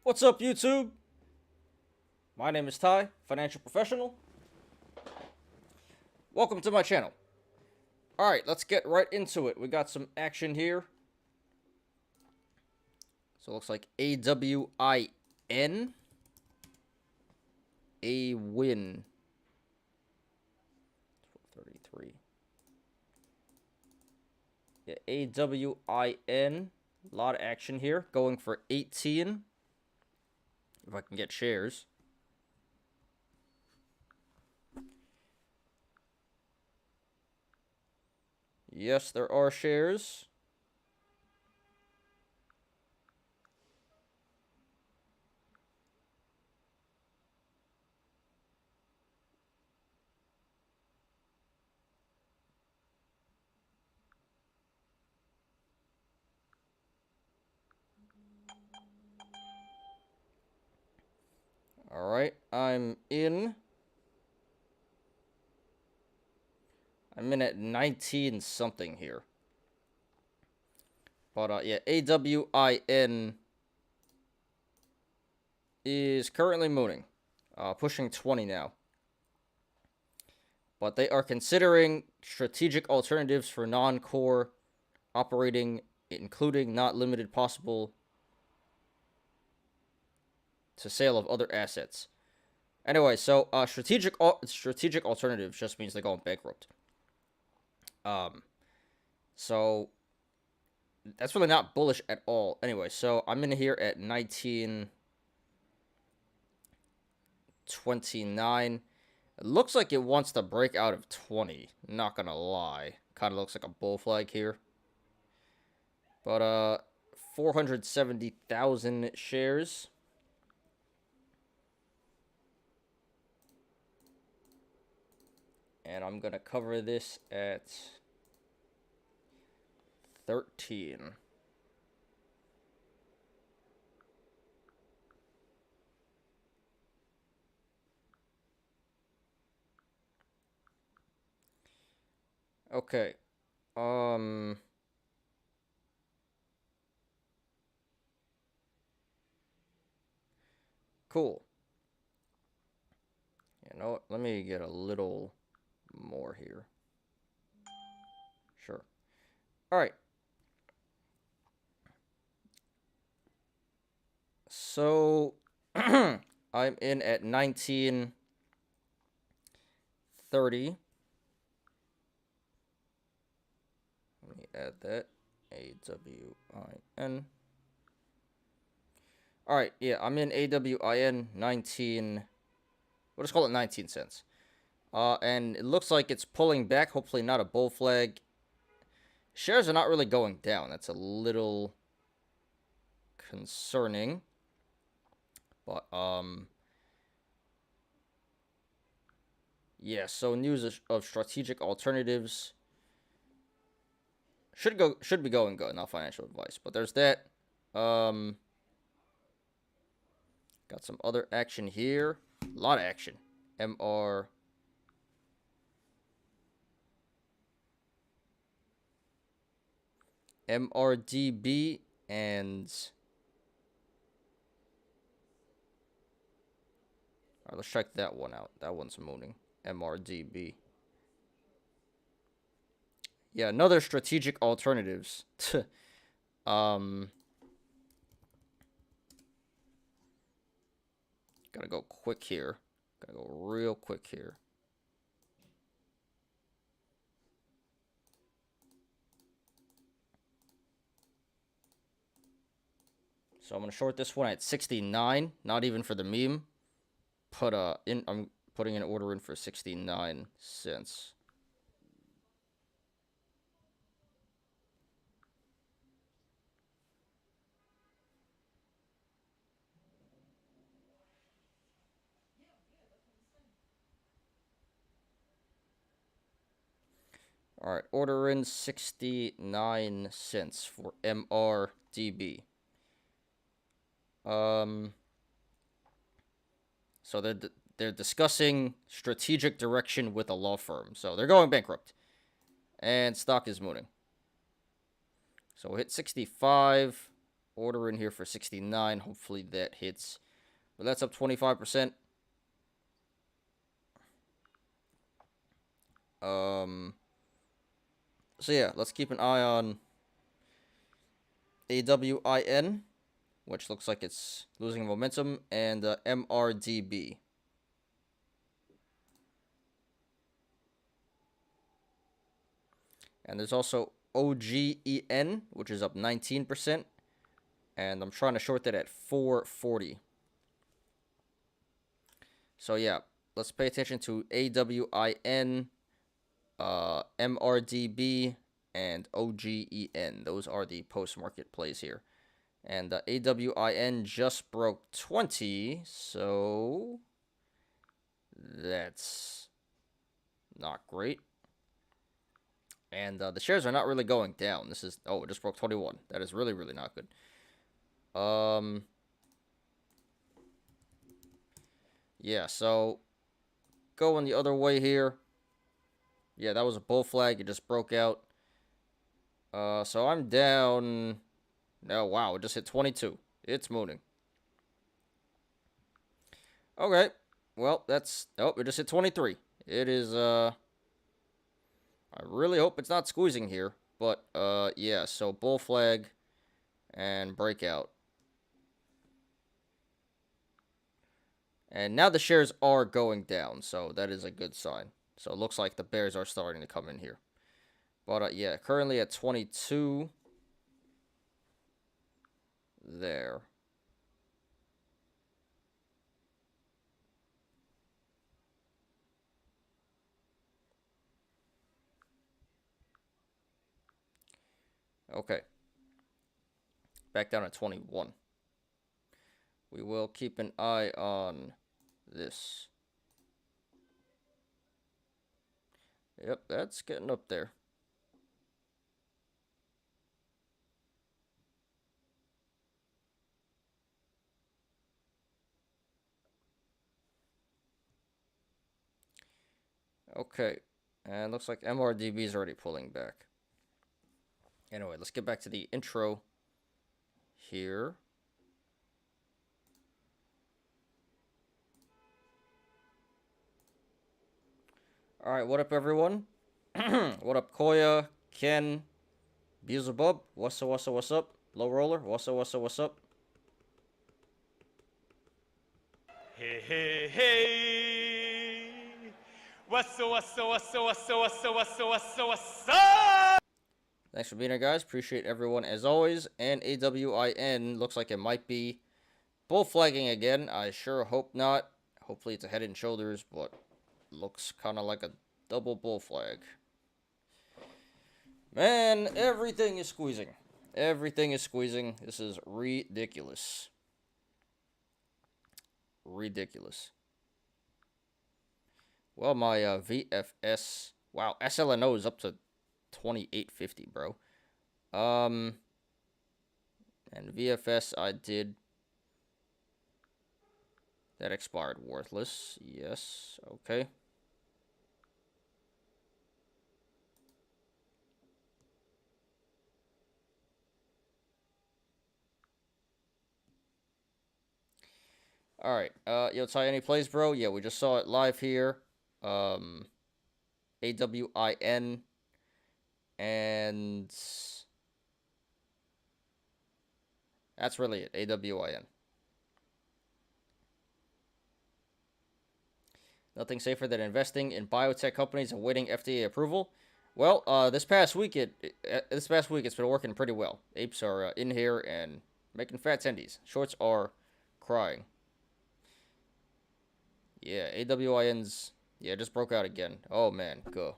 What's up, YouTube? My name is Ty, financial professional. Welcome to my channel. Alright, let's get right into it. We got some action here. So it looks like AWIN. A win. 1233. Yeah, AWIN. A lot of action here. Going for 18. If I can get shares. Yes, there are shares. Alright, I'm in at 19 something here. But yeah, AWIN is currently mooning. Pushing 20 now. But they are considering strategic alternatives for non-core operating, including not limited possible to sale of other assets. Anyway, so strategic alternatives just means they're going bankrupt. So that's really not bullish at all. Anyway, so I'm in here at 19.29. It looks like it wants to break out of 20. Not gonna lie. Kind of looks like a bull flag here. But 470,000 shares. And I'm gonna cover this at 13. Okay. Cool. You know what? Let me get a little more here. Sure. All right. So I'm in at 19.30. Let me add that. AWIN. All right, yeah, I'm in AWIN 19. We'll just call it 19 cents. And it looks like it's pulling back. Hopefully not a bull flag. Shares are not really going down. That's a little concerning. But yeah, so news of strategic alternatives should be going good, not financial advice. But there's that. Got some other action here. A lot of action. MRDB and all right, let's check that one out. That one's mooning. MRDB. Yeah, another strategic alternatives. Gotta go quick here. Gotta go real quick here. So I'm gonna short this one at 69. Not even for the meme. I'm putting an order in for 69 cents. All right, order in 69 cents for MRDB. So they're discussing strategic direction with a law firm. So they're going bankrupt. And stock is mooning. So we'll hit 65. order in here for 69. Hopefully that hits. But that's up 25%. So yeah, let's keep an eye on AWIN, which looks like it's losing momentum, and MRDB. And there's also OGEN, which is up 19%. And I'm trying to short that at 440. So yeah, let's pay attention to AWIN, MRDB, and OGEN. Those are the post-market plays here. And AWIN just broke 20, so that's not great. And the shares are not really going down. This is, oh, it just broke 21. That is really, really not good. Yeah, so going the other way here. Yeah, that was a bull flag. It just broke out. So I'm down. Oh, wow, it just hit 22. It's mooning. Okay, well, that's, oh, it just hit 23. It is, I really hope it's not squeezing here. But, yeah, so bull flag and breakout. And now the shares are going down, so that is a good sign. So it looks like the bears are starting to come in here. But, yeah, currently at 22. There. Okay. Back down at 21. We will keep an eye on this. Yep, that's getting up there. Okay, and looks like MRDB is already pulling back. Anyway, let's get back to the intro here. Alright, what up, everyone? What up, Koya, Ken, Beelzebub? What's up? Low Roller? What's up? Hey, hey, hey. What's up? Thanks for being here, guys. Appreciate everyone as always. And AWIN looks like it might be bull flagging again. I sure hope not. Hopefully it's a head and shoulders, but looks kind of like a double bull flag. Man, everything is squeezing. Everything is squeezing. This is ridiculous. Ridiculous. Well, my VFS... Wow, SLNO is up to 2850, bro. And VFS I did... That expired worthless. Yes, okay. Alright, yo, Ty, any plays, bro? Yeah, we just saw it live here. AWIN. And... That's really it, AWIN. Nothing safer than investing in biotech companies and waiting FDA approval. Well, this past week it's been working pretty well. Apes are in here and making fat tendies. Shorts are crying. Yeah, AWIN's just broke out again. Oh man, go.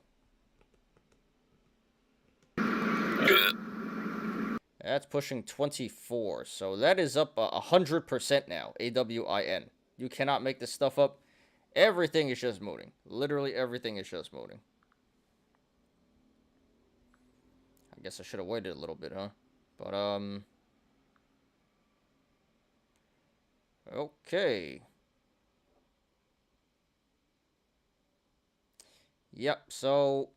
That's pushing 24, so that is up 100% now. AWIN. You cannot make this stuff up. Everything is just mooning. Literally everything is just mooning. I guess I should have waited a little bit, huh? But, okay. Yep, so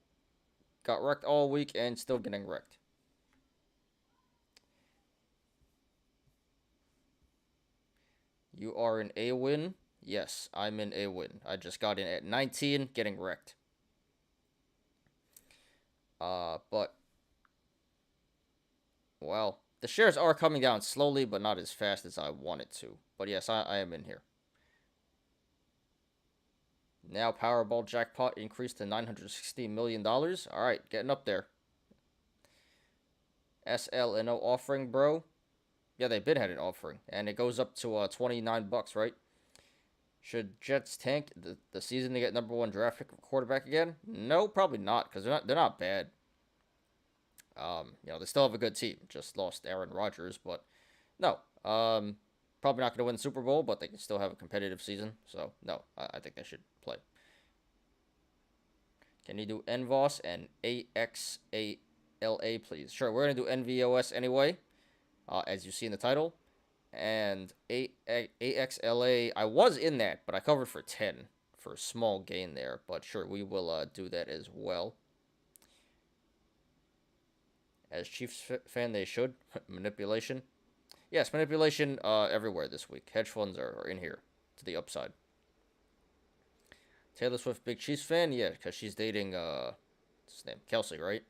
got wrecked all week and still getting wrecked. You are in a win. Yes, I'm in a win. I just got in at 19, getting wrecked. But well, the shares are coming down slowly, but not as fast as I wanted to. But yes, I am in here. Now Powerball jackpot increased to $960 million. All right, getting up there. SLNO offering, bro. Yeah, they been had an offering, and it goes up to $29, right? Should Jets tank the season to get #1 draft pick quarterback again? No, probably not, because they're not bad. They still have a good team. Just lost Aaron Rodgers, but no. Probably not going to win the Super Bowl, but they can still have a competitive season. So no, I think they should play. Can you do NVOS and AXALA, please? Sure, we're going to do NVOS anyway, as you see in the title. And AXLA, I was in that, but I covered for 10 for a small gain there. But sure, we will do that as well. As Chiefs fan, they should. Manipulation. Yes, manipulation everywhere this week. Hedge funds are in here to the upside. Taylor Swift, big Chiefs fan? Yeah, because she's dating, what's his name? Kelsey, right?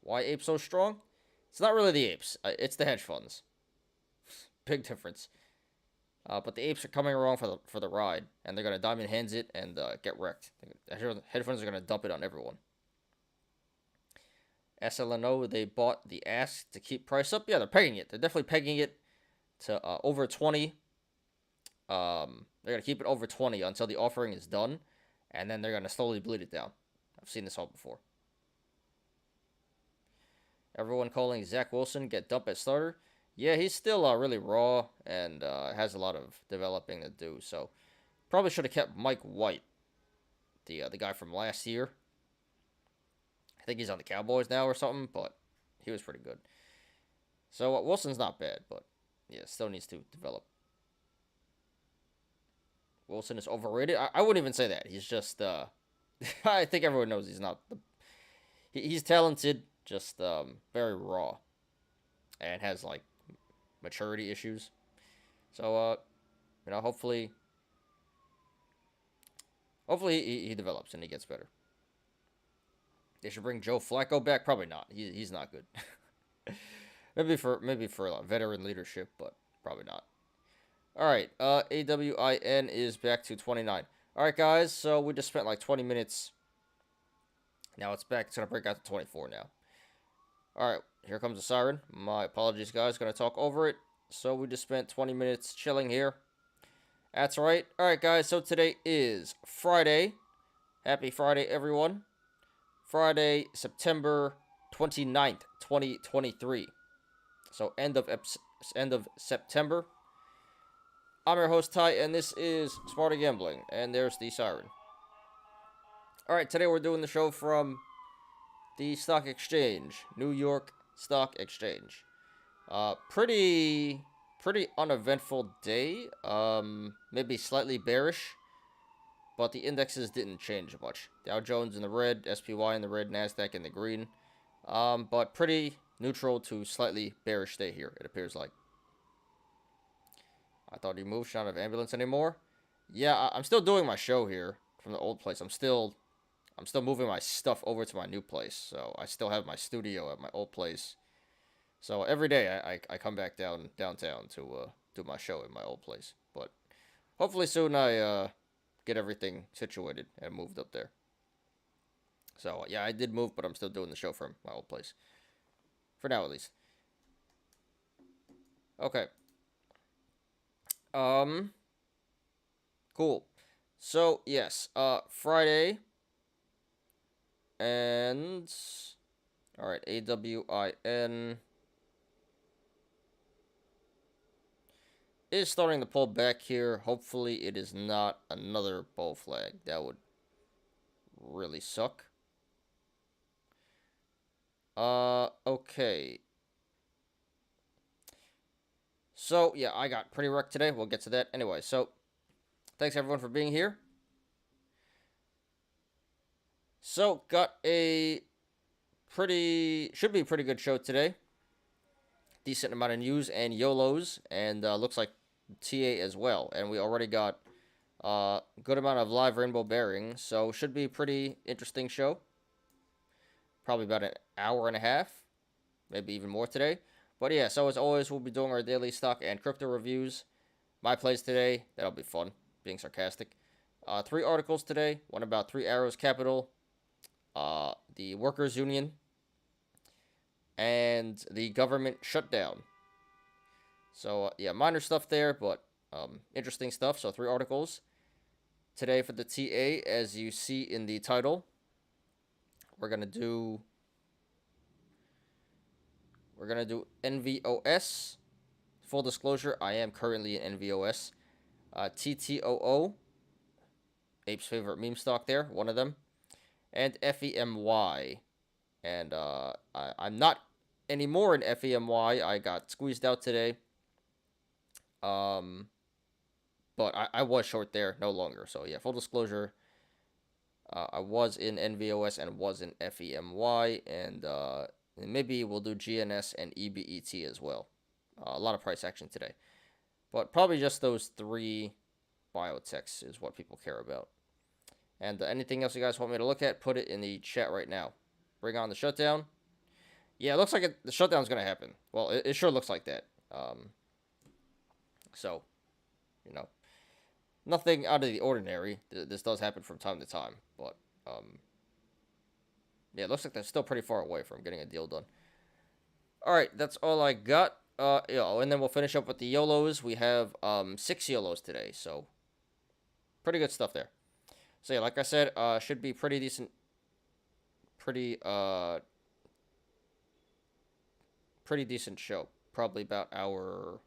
Why apes so strong? It's not really the apes. It's the hedge funds. Big difference. But the apes are coming along for the ride, and they're gonna diamond hands it and get wrecked. Hedge funds are gonna dump it on everyone. SLNO, they bought the ask to keep price up. Yeah, they're pegging it. They're definitely pegging it to over 20. They're gonna keep it over 20 until the offering is done, and then they're gonna slowly bleed it down. I've seen this all before. Everyone calling Zach Wilson get dumped at starter. Yeah, he's still really raw and has a lot of developing to do. So probably should have kept Mike White, the guy from last year. I think he's on the Cowboys now or something, but he was pretty good. So Wilson's not bad, but yeah, still needs to develop. Wilson is overrated. I wouldn't even say that. He's just I think everyone knows he's not. He's talented, just very raw, and has like maturity issues. So hopefully he develops and he gets better. They should bring Joe Flacco back. Probably not. He's not good. maybe for veteran leadership, but probably not. All right. AWIN is back to 29. All right, guys. So we just spent like 20 minutes. Now it's back. It's gonna break out to 24 now. All right. Here comes the siren. My apologies, guys. Gonna talk over it. So we just spent 20 minutes chilling here. That's right. All right, guys. So today is Friday. Happy Friday, everyone. Friday, September 29th, 2023. So end of September. I'm your host, Ty, and this is Smarter Gambling. And there's the siren. All right, today we're doing the show from the stock exchange, New York Stock Exchange. Pretty uneventful day. Maybe slightly bearish. But the indexes didn't change much. Dow Jones in the red, SPY in the red, NASDAQ in the green. But pretty neutral to slightly bearish day here, it appears like. I thought he moved, shot of ambulance anymore. Yeah, I'm still doing my show here from the old place. I'm still moving my stuff over to my new place. So I still have my studio at my old place. So every day I come back downtown to do my show in my old place. But hopefully soon I get everything situated and moved up there. So yeah, I did move, but I'm still doing the show from my old place. For now, at least. Okay. Cool. So, yes, Friday. And alright, AWIN is starting to pull back here. Hopefully it is not another bull flag. That would really suck. Okay. So, yeah, I got pretty wrecked today. We'll get to that anyway. So, thanks everyone for being here. So, got a should be a pretty good show today. decent amount of news and YOLOs, and looks like TA as well. And we already got good amount of live rainbow bearing, so should be a pretty interesting show. Probably about an hour and a half, maybe even more today. But yeah, so as always, we'll be doing our daily stock and crypto reviews. My plays today, that'll be fun, being sarcastic. 3 articles today, one about 3 Arrows Capital, the Workers' Union, and the government shutdown. So, yeah, minor stuff there, but interesting stuff. So, 3 articles today for the TA, as you see in the title. We're going to do NVOS. Full disclosure, I am currently in NVOS. TTOO, Ape's favorite meme stock there, one of them. And FEMY. And I'm not anymore in FEMY. I got squeezed out today. But I was short there, no longer. So yeah, full disclosure, I was in NVOS and was in FEMY, and maybe we'll do GNS and EBET as well. A lot of price action today, but probably just those 3 biotechs is what people care about. And anything else you guys want me to look at, put it in the chat right now. Bring on the shutdown. Yeah, it looks like the shutdown's going to happen. Well, it sure looks like that. So, you know, nothing out of the ordinary. This does happen from time to time. But, yeah, it looks like they're still pretty far away from getting a deal done. All right, that's all I got. And then we'll finish up with the YOLOs. We have 6 YOLOs today, so pretty good stuff there. So yeah, like I said, should be pretty decent. Pretty decent show. Probably about hour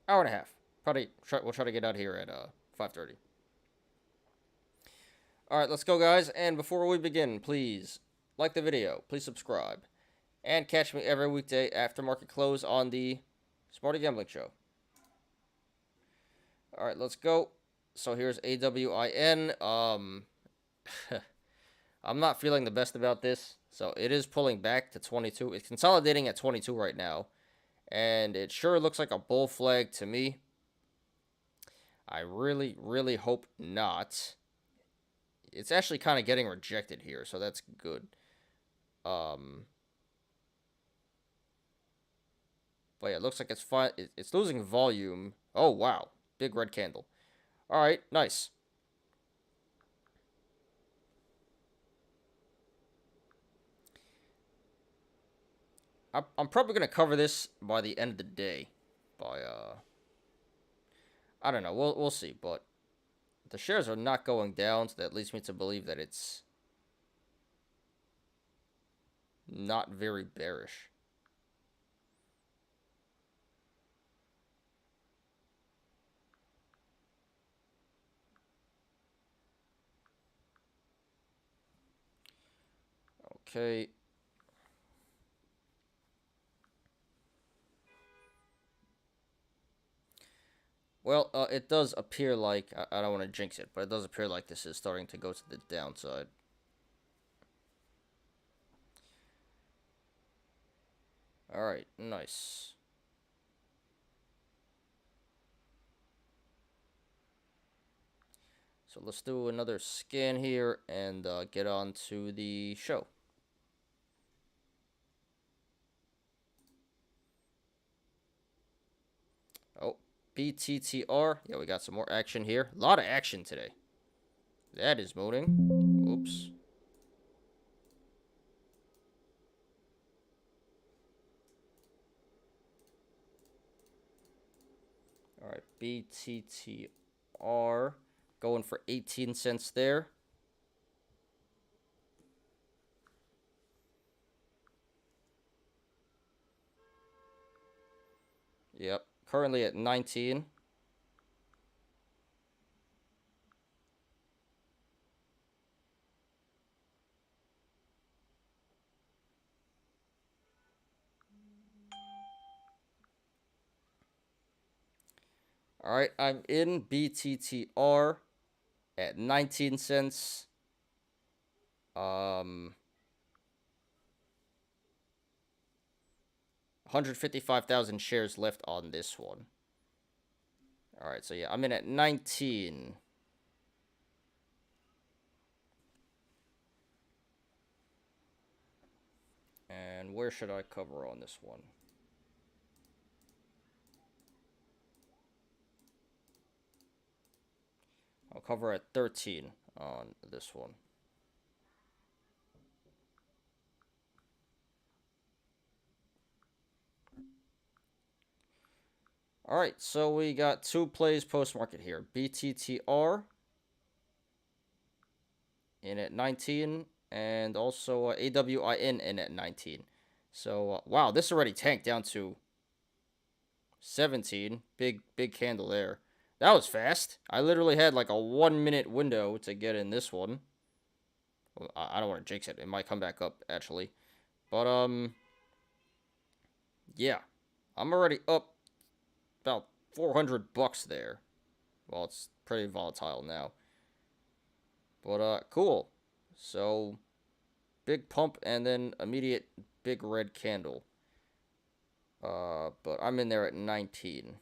and a half. We'll try to get out here at 5:30. All right, let's go, guys. And before we begin, please like the video, please subscribe, and catch me every weekday after market close on the Smarty Gambling Show. All right, let's go. So here's AWIN. I'm not feeling the best about this. So it is pulling back to 22. It's consolidating at 22 right now. And it sure looks like a bull flag to me. I really, really hope not. It's actually kind of getting rejected here, so that's good. But yeah, it looks like it's fine. It's losing volume. Oh, wow. Big red candle. All right, nice. I'm probably going to cover this by the end of the day. I don't know. We'll see. But the shares are not going down, so that leads me to believe that it's not very bearish. Okay. Well, it does appear like, I don't want to jinx it, but it does appear like this is starting to go to the downside. Alright, nice. So let's do another scan here and get on to the show. Oh, BTTR. Yeah, we got some more action here. A lot of action today. That is mooning. Oops. All right, BTTR going for 18 cents there. Yep, currently at 19. All right, I'm in BTTR at 19 cents. 155,000 shares left on this one. All right, so yeah, I'm in at 19. And where should I cover on this one? I'll cover at 13 on this one. All right, so we got 2 plays post-market here. BTTR in at 19, and also AWIN in at 19. So, wow, this already tanked down to 17. Big candle there. That was fast. I literally had like a 1-minute window to get in this one. Well, I don't want to jinx it. It might come back up, actually. But, yeah. I'm already up about $400 there. Well, it's pretty volatile now. But, cool. So, big pump and then immediate big red candle. But I'm in there at 19.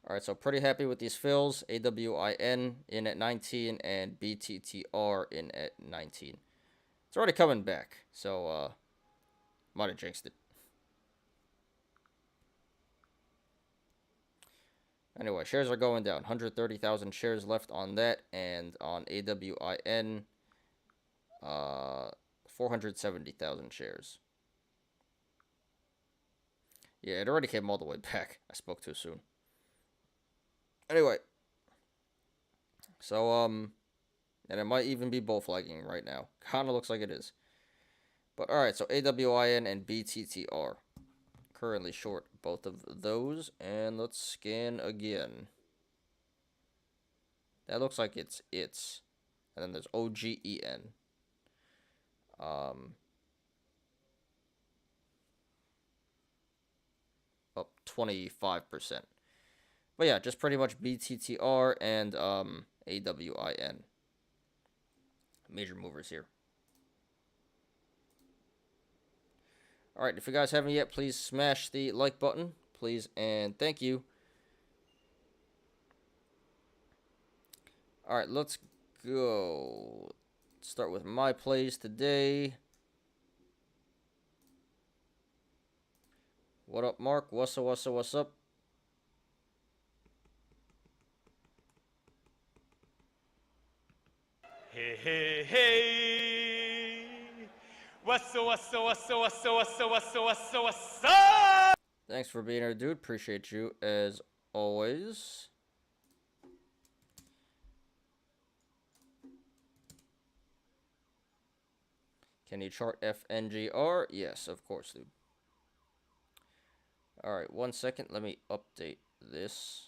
Alright, so pretty happy with these fills. AWIN in at 19 and BTTR in at 19. It's already coming back, so might have jinxed it. Anyway, shares are going down. 130,000 shares left on that, and on AWIN, 470,000 shares. Yeah, it already came all the way back. I spoke too soon. Anyway, so, and it might even be bull flagging right now. Kinda looks like it is. But, alright, so AWIN and BTTR. Currently short both of those, and let's scan again. That looks like it's. And then there's OGEN. Up 25%. But yeah, just pretty much BTTR and AWIN. Major movers here. Alright, if you guys haven't yet, please smash the like button, please, and thank you. Alright, let's go. Start with my plays today. What up, Mark? What's up? Hey. What's up? Thanks for being here, dude. Appreciate you as always. Can you chart FNGR? Yes, of course, dude. Alright, 1 second. Let me update this.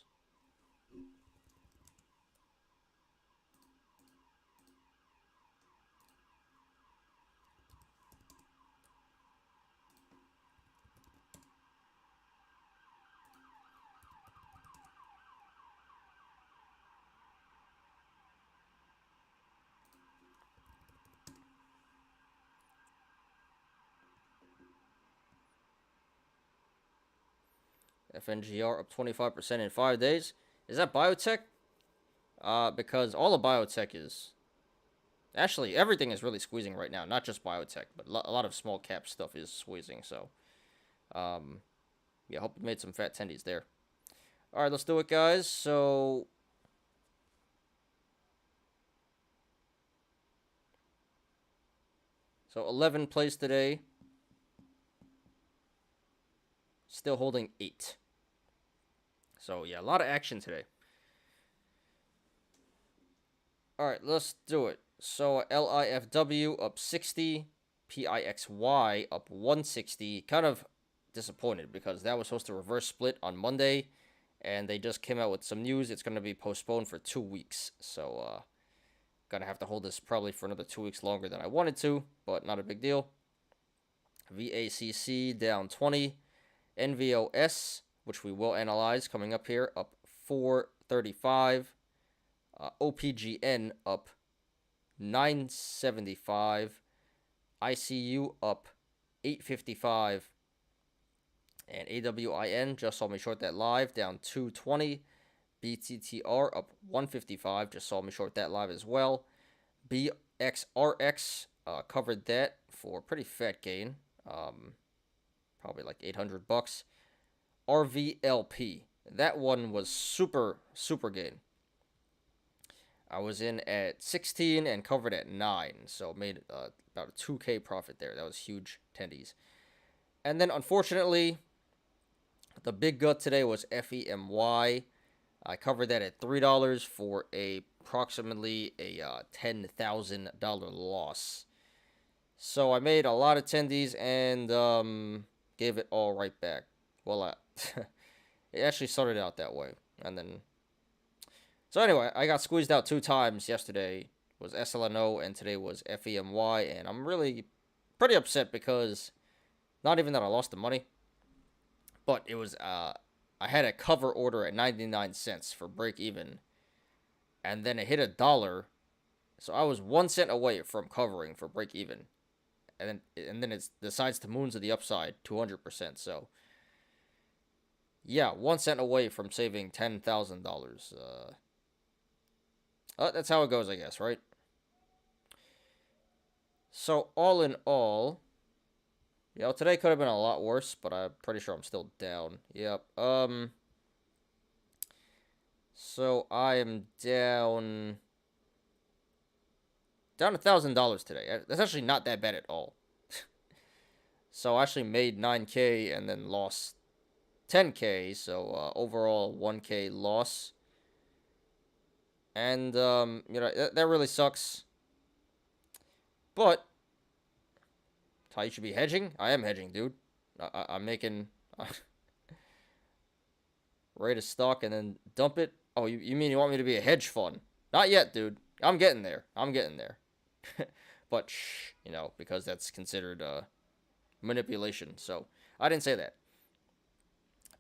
FNGR up 25% in 5 days. Is that BIOTECH? Because all of BIOTECH is... Actually, everything is really squeezing right now. Not just BIOTECH, but a lot of small cap stuff is squeezing. So, yeah, hope you made some fat tendies there. Alright, let's do it, guys. So... 11 plays today. Still holding 8. So, yeah, a lot of action today. Alright, let's do it. So, LIFW up 60. PIXY up 160. Kind of disappointed because that was supposed to reverse split on Monday. And they just came out with some news. It's going to be postponed for 2 weeks. So, gonna have to hold this probably for another 2 weeks longer than I wanted to. But not a big deal. VACC down 20. NVOS, which we will analyze coming up here, up 435. OPGN up 975. ICU up 855. And AWIN just saw me short that live, down 220. BTTR up 155, just saw me short that live as well. BXRX covered that for a pretty fat gain, probably like $800. RVLP, that one was super gain. I was in at 16 and covered at 9, so made about a 2K profit there. That was huge tendies. And then unfortunately, the big gut today was FEMY. I covered that at $3 for approximately a $10,000 loss. So I made a lot of tendies and gave it all right back. Well, it actually started out that way, and then. So anyway, I got squeezed out 2 times. Yesterday was SLNO, and today was FEMY, and I'm really pretty upset because not even that I lost the money, but it was I had a cover order at 99 cents for break even, and then it hit $1, so I was 1 cent away from covering for break even, and then it decides to moon to the upside 200%. So yeah, 1 cent away from saving $10,000. That's how it goes, I guess, right? So all in all, today could have been a lot worse, but I'm pretty sure I'm still down. Yep. So I am down $1,000 today. That's actually not that bad at all. So I actually made 9K and then lost 10K. So overall 1K loss. And that really sucks. But how you should be hedging? I am hedging, dude. I'm making rate a stock and then dump it. Oh, you mean you want me to be a hedge fund? Not yet, dude. I'm getting there. But shh, because that's considered manipulation. So I didn't say that.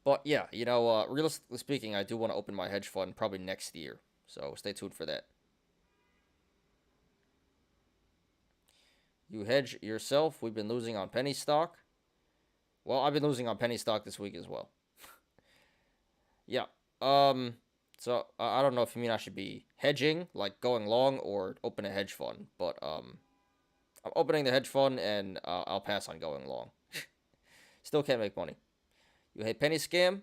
But yeah, realistically speaking, I do want to open my hedge fund probably next year. So stay tuned for that. You hedge yourself. We've been losing on penny stock. Well, I've been losing on penny stock this week as well. Yeah. So I don't know if you mean I should be hedging, like going long, or open a hedge fund. But I'm opening the hedge fund, and I'll pass on going long. Still can't make money. You hate penny scam?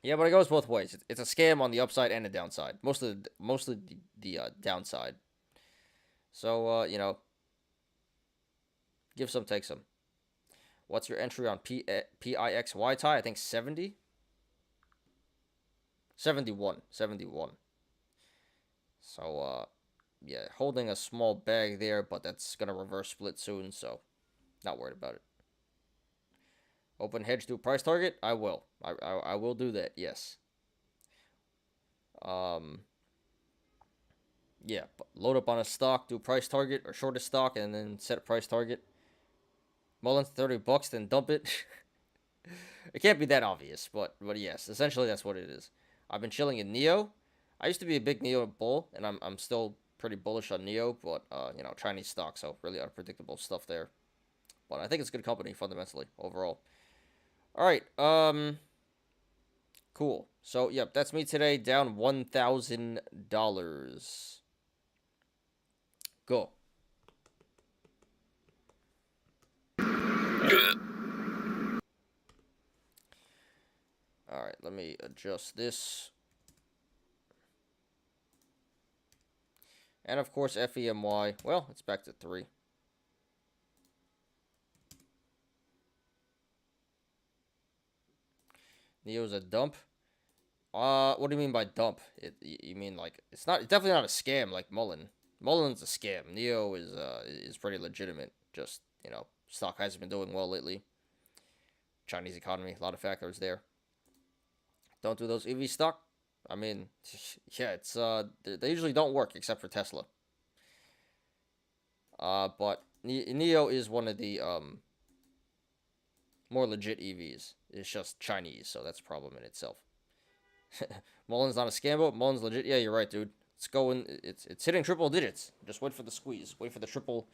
Yeah, but it goes both ways. It's a scam on the upside and the downside. Mostly the downside. So give some, take some. What's your entry on PIXY tie? I think 70. 71. So yeah, holding a small bag there, but that's gonna reverse split soon, so not worried about it. Open hedge, do price target? I will. I will do that, yes. Yeah, load up on a stock, do price target, or short a stock, and then set a price target. Mullins, $30, then dump it. It can't be that obvious, but yes, essentially that's what it is. I've been chilling in NEO. I used to be a big NEO bull, and I'm still pretty bullish on NEO, but Chinese stock, so really unpredictable stuff there. But I think it's good company fundamentally overall. All right, cool. So yep, that's me today, down $1,000. Go. All right, let me adjust this. And of course, FEMY. Well, it's back to 3. Neo's a dump. What do you mean by dump? You mean like it's definitely not a scam like Mullen. Mullen's a scam. Neo is pretty legitimate. Just stock hasn't been doing well lately. Chinese economy, a lot of factors there. Don't do those EV stock. I mean, yeah, it's they usually don't work except for Tesla. But Neo is one of the more legit EVs. It's just Chinese, so that's a problem in itself. Mullen's not a scam, but Mullen's legit. Yeah, you're right, dude. It's going. It's hitting triple digits. Just wait for the squeeze. Wait for the triple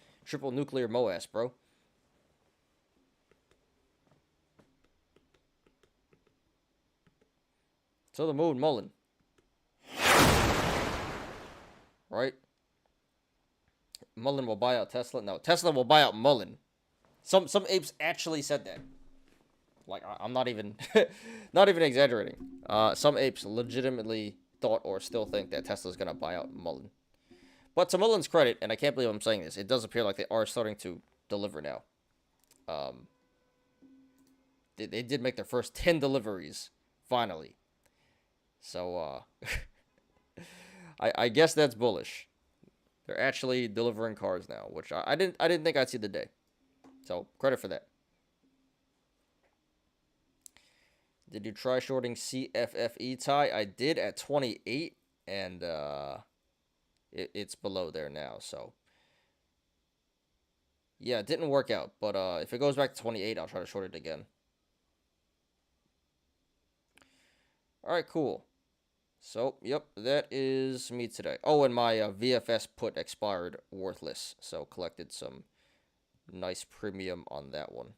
nuclear MOAS, bro. To the moon, Mullen. Right? Mullen will buy out Tesla. No, Tesla will buy out Mullen. Some apes actually said that. Like, I'm not even not even exaggerating. Some apes legitimately thought or still think that Tesla's gonna buy out Mullen. But to Mullen's credit, and I can't believe I'm saying this, it does appear like they are starting to deliver now. They did make their first 10 deliveries finally. So I guess that's bullish. They're actually delivering cars now, which I didn't think I'd see the day. So credit for that. Did you try shorting CFFE tie? I did at 28, and it's below there now. So yeah, it didn't work out. But if it goes back to 28, I'll try to short it again. All right, cool. So, yep, that is me today. Oh, and my VFS put expired worthless. So, collected some nice premium on that one.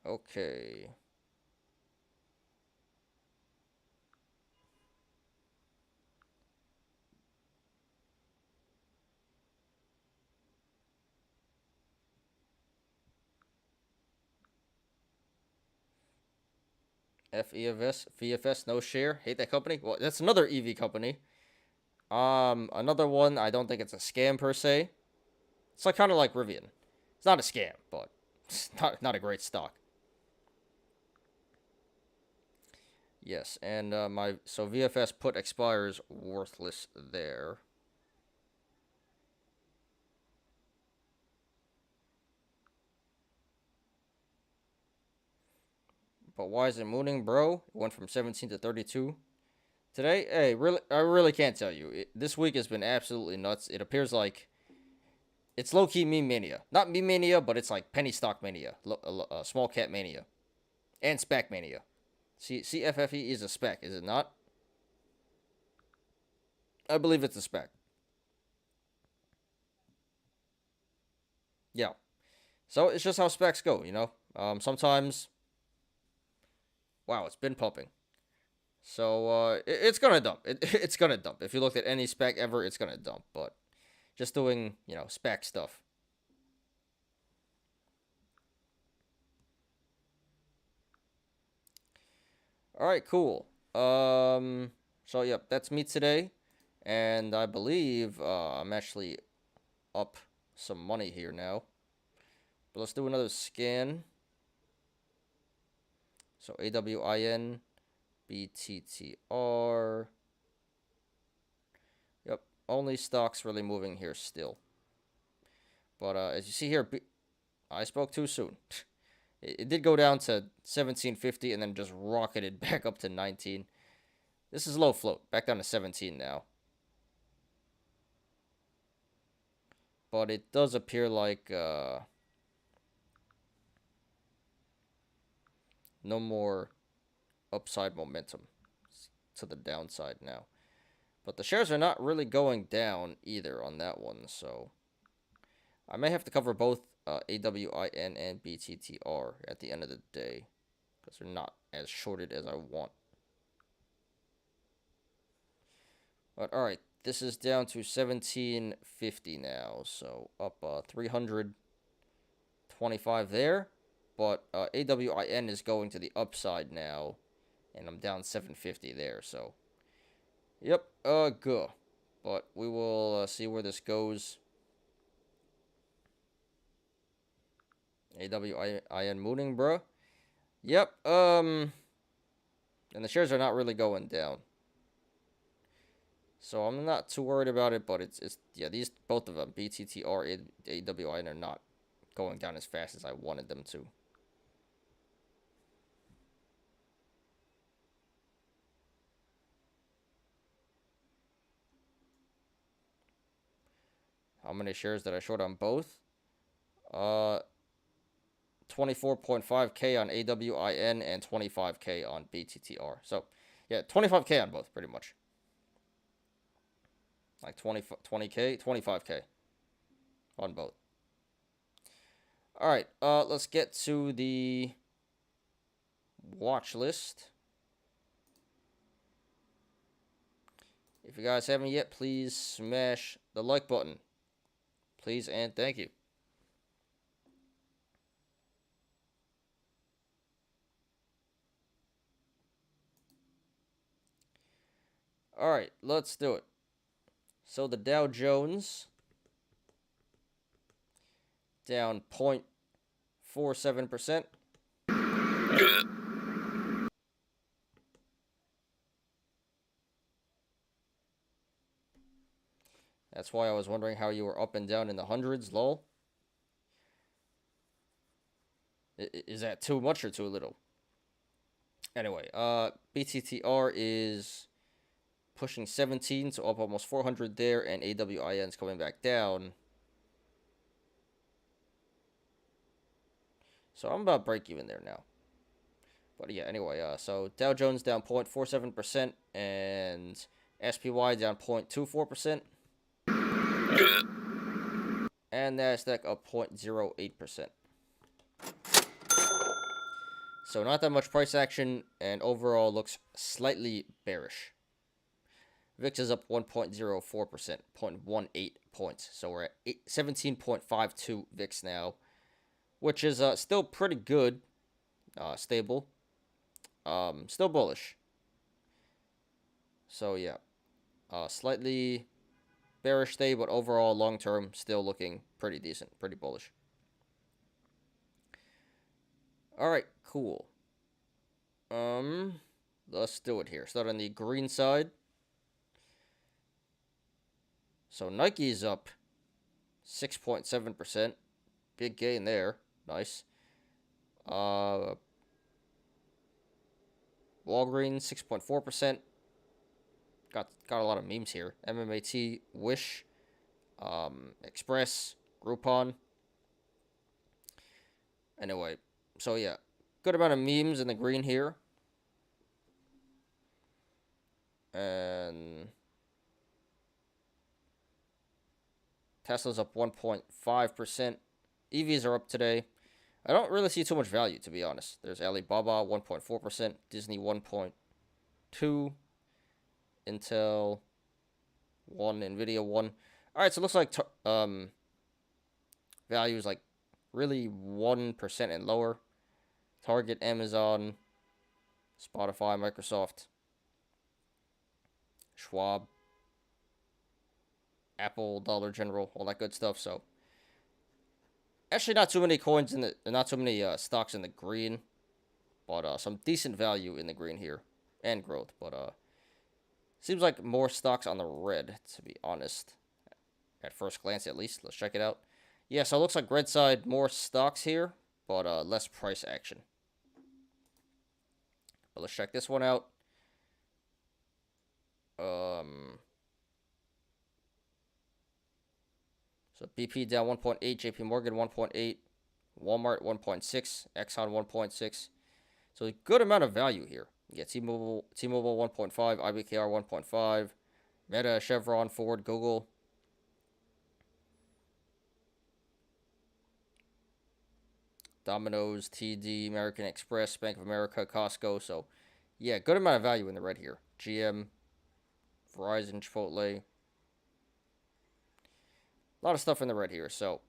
Okay. VFS, no share. Hate that company. Well, that's another EV company. Another one, I don't think it's a scam per se. It's like kind of like Rivian. It's not a scam, but it's not a great stock. Yes, and so VFS put expires worthless there. But why is it mooning, bro? It went from 17 to 32 today. Hey, really, I really can't tell you. This week has been absolutely nuts. It appears like it's low-key meme mania. Not meme mania, but it's like penny stock mania, small cap mania, and SPAC mania. CFFE is a SPAC, is it not? I believe it's a SPAC. Yeah. So it's just how SPACs go, you know? Sometimes... Wow, it's been pumping. So, it's gonna dump. It's gonna dump. If you looked at any SPAC ever, it's gonna dump. But just doing, you know, SPAC stuff. Alright, cool. So, yep, that's me today. And I believe I'm actually up some money here now. But let's do another scan. So AWIN, BTTR. Yep, only stocks really moving here still. But as you see here, I spoke too soon. It did go down to 1750 and then just rocketed back up to 19. This is low float, back down to 17 now. But it does appear like no more upside momentum. It's to the downside now. But the shares are not really going down either on that one, so I may have to cover both AWIN and BTTR at the end of the day because they're not as shorted as I want. But alright, this is down to 1750 now, so up 325 there. But AWIN is going to the upside now, and I'm down 750 there, so yep, good. But we will see where this goes. AWIN mooning, bro. Yep, and the shares are not really going down. So I'm not too worried about it, but it's yeah, these both of them, BTTR, AWIN, are not going down as fast as I wanted them to. How many shares did I short on both? 24.5K on AWIN and 25K on BTTR. So, yeah, 25K on both, pretty much. Like 20K, 25K on both. All right, let's get to the watch list. If you guys haven't yet, please smash the like button. Please and thank you. All right, let's do it. So the Dow Jones down 0.47%. That's why I was wondering how you were up and down in the hundreds, lol. Is that too much or too little? Anyway, BTTR is pushing 17, so up almost 400 there, and AWIN's coming back down. So I'm about break even there now. But yeah, anyway, so Dow Jones down 0.47%, and SPY down 0.24%. And NASDAQ up 0.08%. So not that much price action, and overall looks slightly bearish. VIX is up 1.04%, 0.18 points. So we're at 17.52 VIX now, which is still pretty good, stable, still bullish. So yeah, slightly bearish day, but overall long term still looking pretty decent, pretty bullish. All right, cool. Let's do it here. Start on the green side. So Nike's up 6.7%. Big gain there. Nice. Walgreens 6.4%. Got a lot of memes here. MMAT, Wish, Express, Groupon. Anyway, so yeah, good amount of memes in the green here. And Tesla's up 1.5%. EVs are up today. I don't really see too much value, to be honest. There's Alibaba 1.4%, Disney 1.2%, Intel 1, Nvidia 1. All right, so it looks like value is like really 1% and lower. Target, Amazon, Spotify, Microsoft, Schwab, Apple, Dollar General, all that good stuff. So actually not too many coins in the, not too many stocks in the green, but some decent value in the green here and growth. But seems like more stocks on the red, to be honest. At first glance, at least. Let's check it out. Yeah, so it looks like red side, more stocks here, but less price action. But let's check this one out. So BP down 1.8, JP Morgan 1.8, Walmart 1.6, Exxon 1.6. So a good amount of value here. You get T-Mobile 1.5, IBKR 1.5, Meta, Chevron, Ford, Google. Domino's, TD, American Express, Bank of America, Costco. So, yeah, good amount of value in the red here. GM, Verizon, Chipotle. A lot of stuff in the red here. So,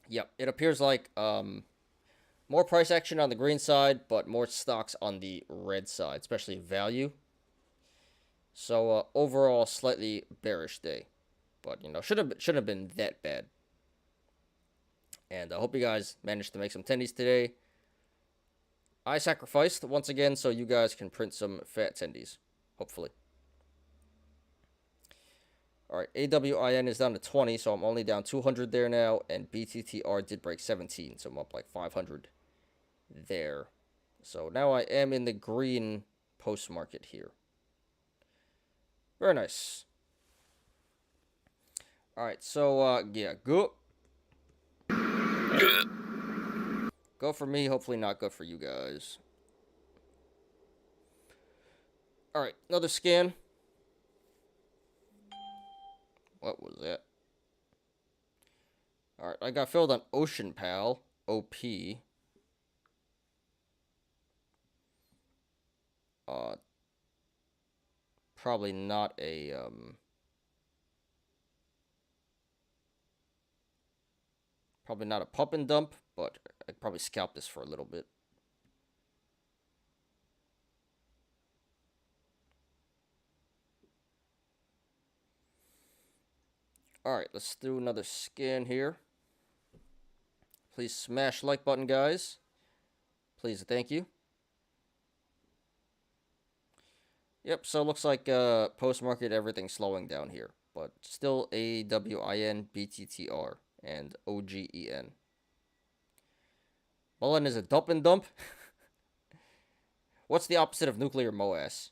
yep, it appears like more price action on the green side, but more stocks on the red side, especially value. So, overall, slightly bearish day. But, you know, shouldn't have been that bad. And I hope you guys managed to make some tendies today. I sacrificed once again so you guys can print some fat tendies, hopefully. All right, AWIN is down to 20, so I'm only down 200 there now. And BTTR did break 17, so I'm up like 500 there. So now I am in the green post-market here. Very nice. All right, so, yeah, go. Go for me, hopefully not good for you guys. Alright, another scan. What was that? Alright, I got filled on Ocean Pal. OP. Probably not a, probably not a pump and dump, but I'd probably scalp this for a little bit. Alright, let's do another scan here. Please smash like button, guys. Please, thank you. Yep, so it looks like post-market everything's slowing down here. But still AWIN, BTTR, and OGEN. Mullen is a dump and dump? What's the opposite of nuclear MOAS?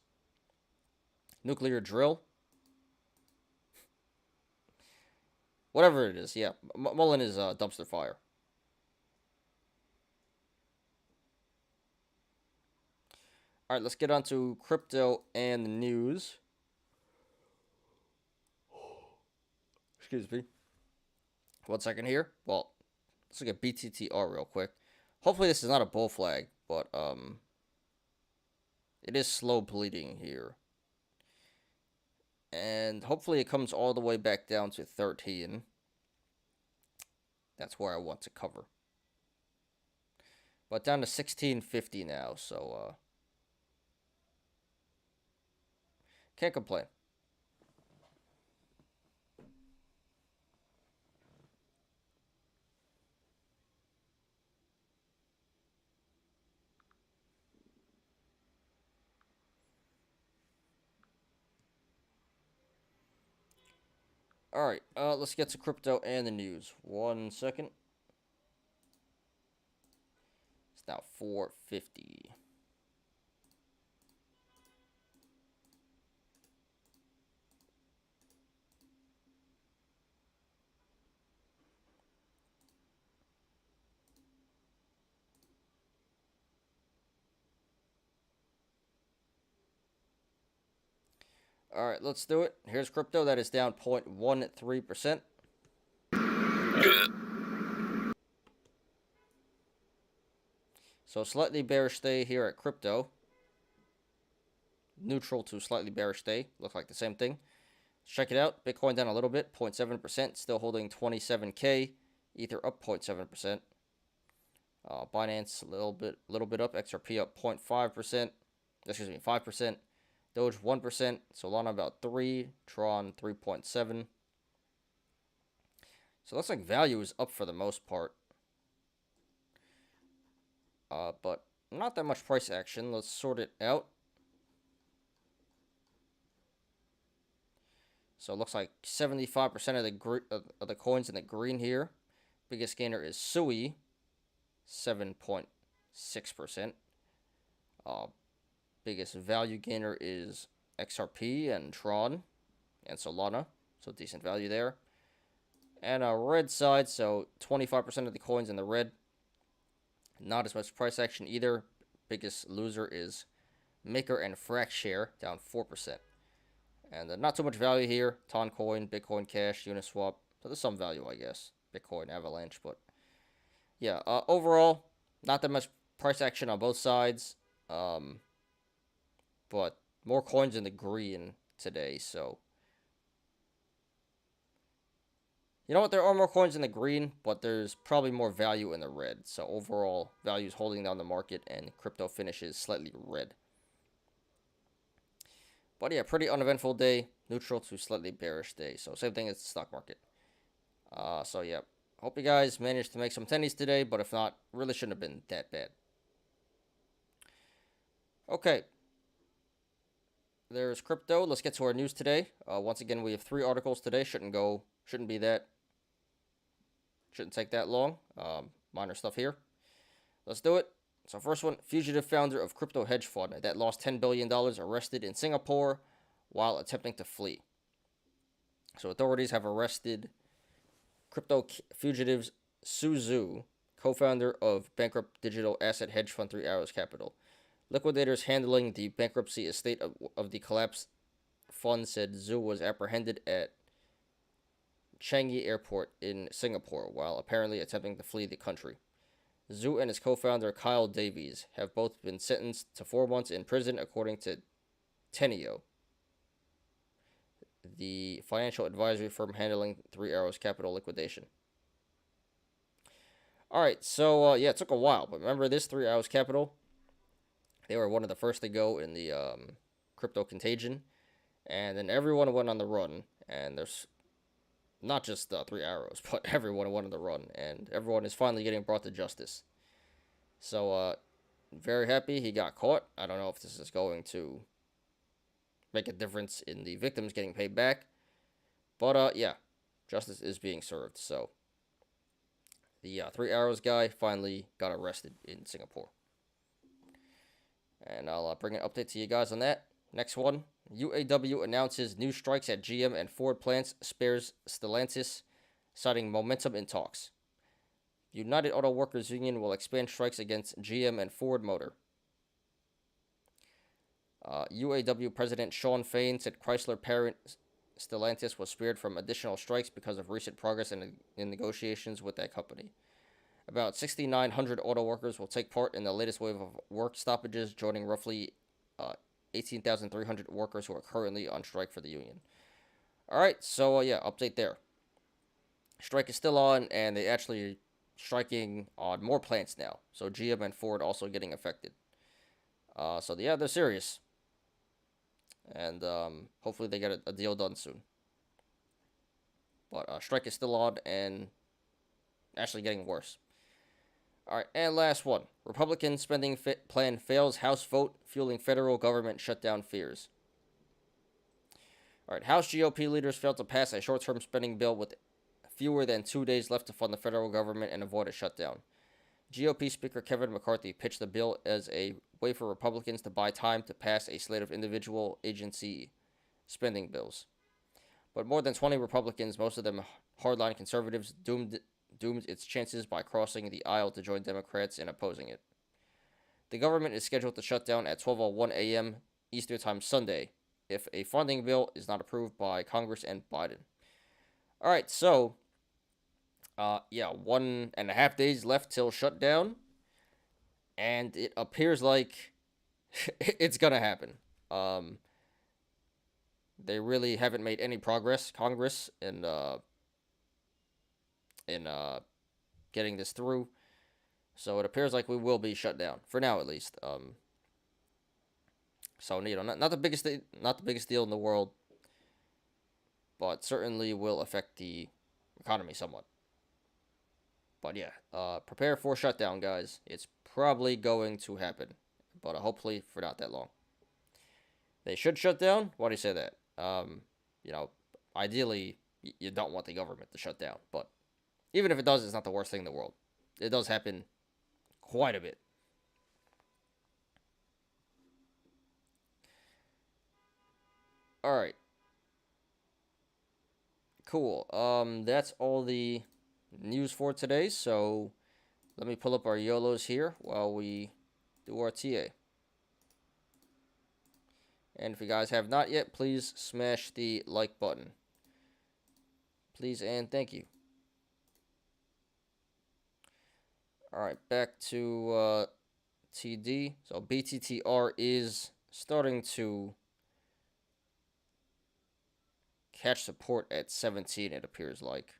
Nuclear drill? Whatever it is, yeah. Mullen is dumpster fire. Alright, let's get on to crypto and the news. Excuse me. 1 second here. Well, let's look at BTTR real quick. Hopefully this is not a bull flag, but it is slow bleeding here. And hopefully it comes all the way back down to 13. That's where I want to cover. But down to 1650 now, so can't complain. Alright, let's get to crypto and the news. 1 second. It's now 450. Alright, let's do it. Here's crypto that is down 0.13%. So slightly bearish day here at crypto. Neutral to slightly bearish day. Look like the same thing. Let's check it out. Bitcoin down a little bit, 0.7%. Still holding 27K. Ether up 0.7%. Binance a little bit up. XRP up 0.5%. Excuse me, 5%. Doge 1%, Solana about 3, Tron 3.7. So it looks like value is up for the most part. But not that much price action. Let's sort it out. So it looks like 75% of the coins in the green here. Biggest gainer is Sui, 7.6%. Biggest value gainer is XRP and Tron and Solana. So decent value there. And a red side, so 25% of the coins in the red. Not as much price action either. Biggest loser is Maker and Fractshare, down 4%. And not too much value here. Toncoin, Bitcoin Cash, Uniswap. So there's some value, I guess. Bitcoin Avalanche, but yeah. Overall, not that much price action on both sides. But more coins in the green today, so. You know what? There are more coins in the green, but there's probably more value in the red. So overall, value is holding down the market, and crypto finishes slightly red. But yeah, pretty uneventful day. Neutral to slightly bearish day. So same thing as the stock market. So yeah, hope you guys managed to make some tennies today, but if not, really shouldn't have been that bad. Okay. There's crypto. Let's get to our news today. Once again, we have 3 articles today. Shouldn't take that long. Minor stuff here. Let's do it. So first one, fugitive founder of crypto hedge fund that lost $10 billion arrested in Singapore while attempting to flee. So authorities have arrested crypto fugitives Su Zhu, co-founder of bankrupt digital asset hedge fund 3 Arrows Capital. Liquidators handling the bankruptcy estate of the collapsed fund said Zhu was apprehended at Changi Airport in Singapore while apparently attempting to flee the country. Zhu and his co-founder Kyle Davies have both been sentenced to 4 months in prison, according to TTOO, the financial advisory firm handling 3 Arrows Capital liquidation. Alright, so, yeah, it took a while, but remember this 3 Arrows Capital? They were one of the first to go in the crypto contagion, and then everyone went on the run, and there's not just 3 Arrows, but everyone went on the run, and everyone is finally getting brought to justice. So, very happy he got caught. I don't know if this is going to make a difference in the victims getting paid back, but, yeah, justice is being served, so the 3 Arrows guy finally got arrested in Singapore. And I'll bring an update to you guys on that. Next one, UAW announces new strikes at GM and Ford plants, spares Stellantis, citing momentum in talks. United Auto Workers Union will expand strikes against GM and Ford Motor. UAW President Shawn Fain said Chrysler parent Stellantis was spared from additional strikes because of recent progress in negotiations with that company. About 6,900 auto workers will take part in the latest wave of work stoppages, joining roughly 18,300 workers who are currently on strike for the union. Alright, so yeah, update there. Strike is still on, and they actually striking on more plants now. So GM and Ford also getting affected. So yeah, they're serious. And hopefully they get a deal done soon. But strike is still on and actually getting worse. Alright, and last one. Republican spending plan fails House vote, fueling federal government shutdown fears. Alright, House GOP leaders failed to pass a short-term spending bill with fewer than 2 days left to fund the federal government and avoid a shutdown. GOP Speaker Kevin McCarthy pitched the bill as a way for Republicans to buy time to pass a slate of individual agency spending bills. But more than 20 Republicans, most of them hardline conservatives, doomed its chances by crossing the aisle to join Democrats in opposing it. The government is scheduled to shut down at 12:01 a.m. Eastern Time Sunday if a funding bill is not approved by Congress and Biden. Alright, so, yeah, 1.5 days left till shutdown, and it appears like it's gonna happen. They really haven't made any progress, Congress, in getting this through. So it appears like we will be shut down for now, at least. So not the biggest deal in the world, but certainly will affect the economy somewhat. But yeah, prepare for shutdown, guys. It's probably going to happen, but hopefully for not that long. They should shut down. Why do you say that? Ideally, you don't want the government to shut down, but even if it does, it's not the worst thing in the world. It does happen quite a bit. Alright. Cool. That's all the news for today, so let me pull up our YOLOs here while we do our TA. And if you guys have not yet, please smash the like button. Please and thank you. Alright, back to TD. So BTTR is starting to catch support at 17, it appears like.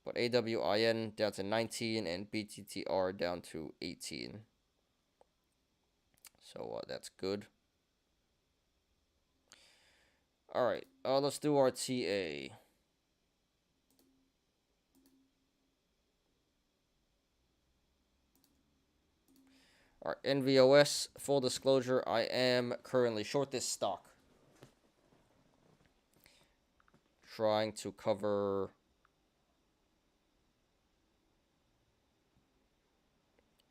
But AWIN down to 19 and BTTR down to 18. So that's good. Alright, let's do our TA. Alright, NVOS, full disclosure, I am currently short this stock. Trying to cover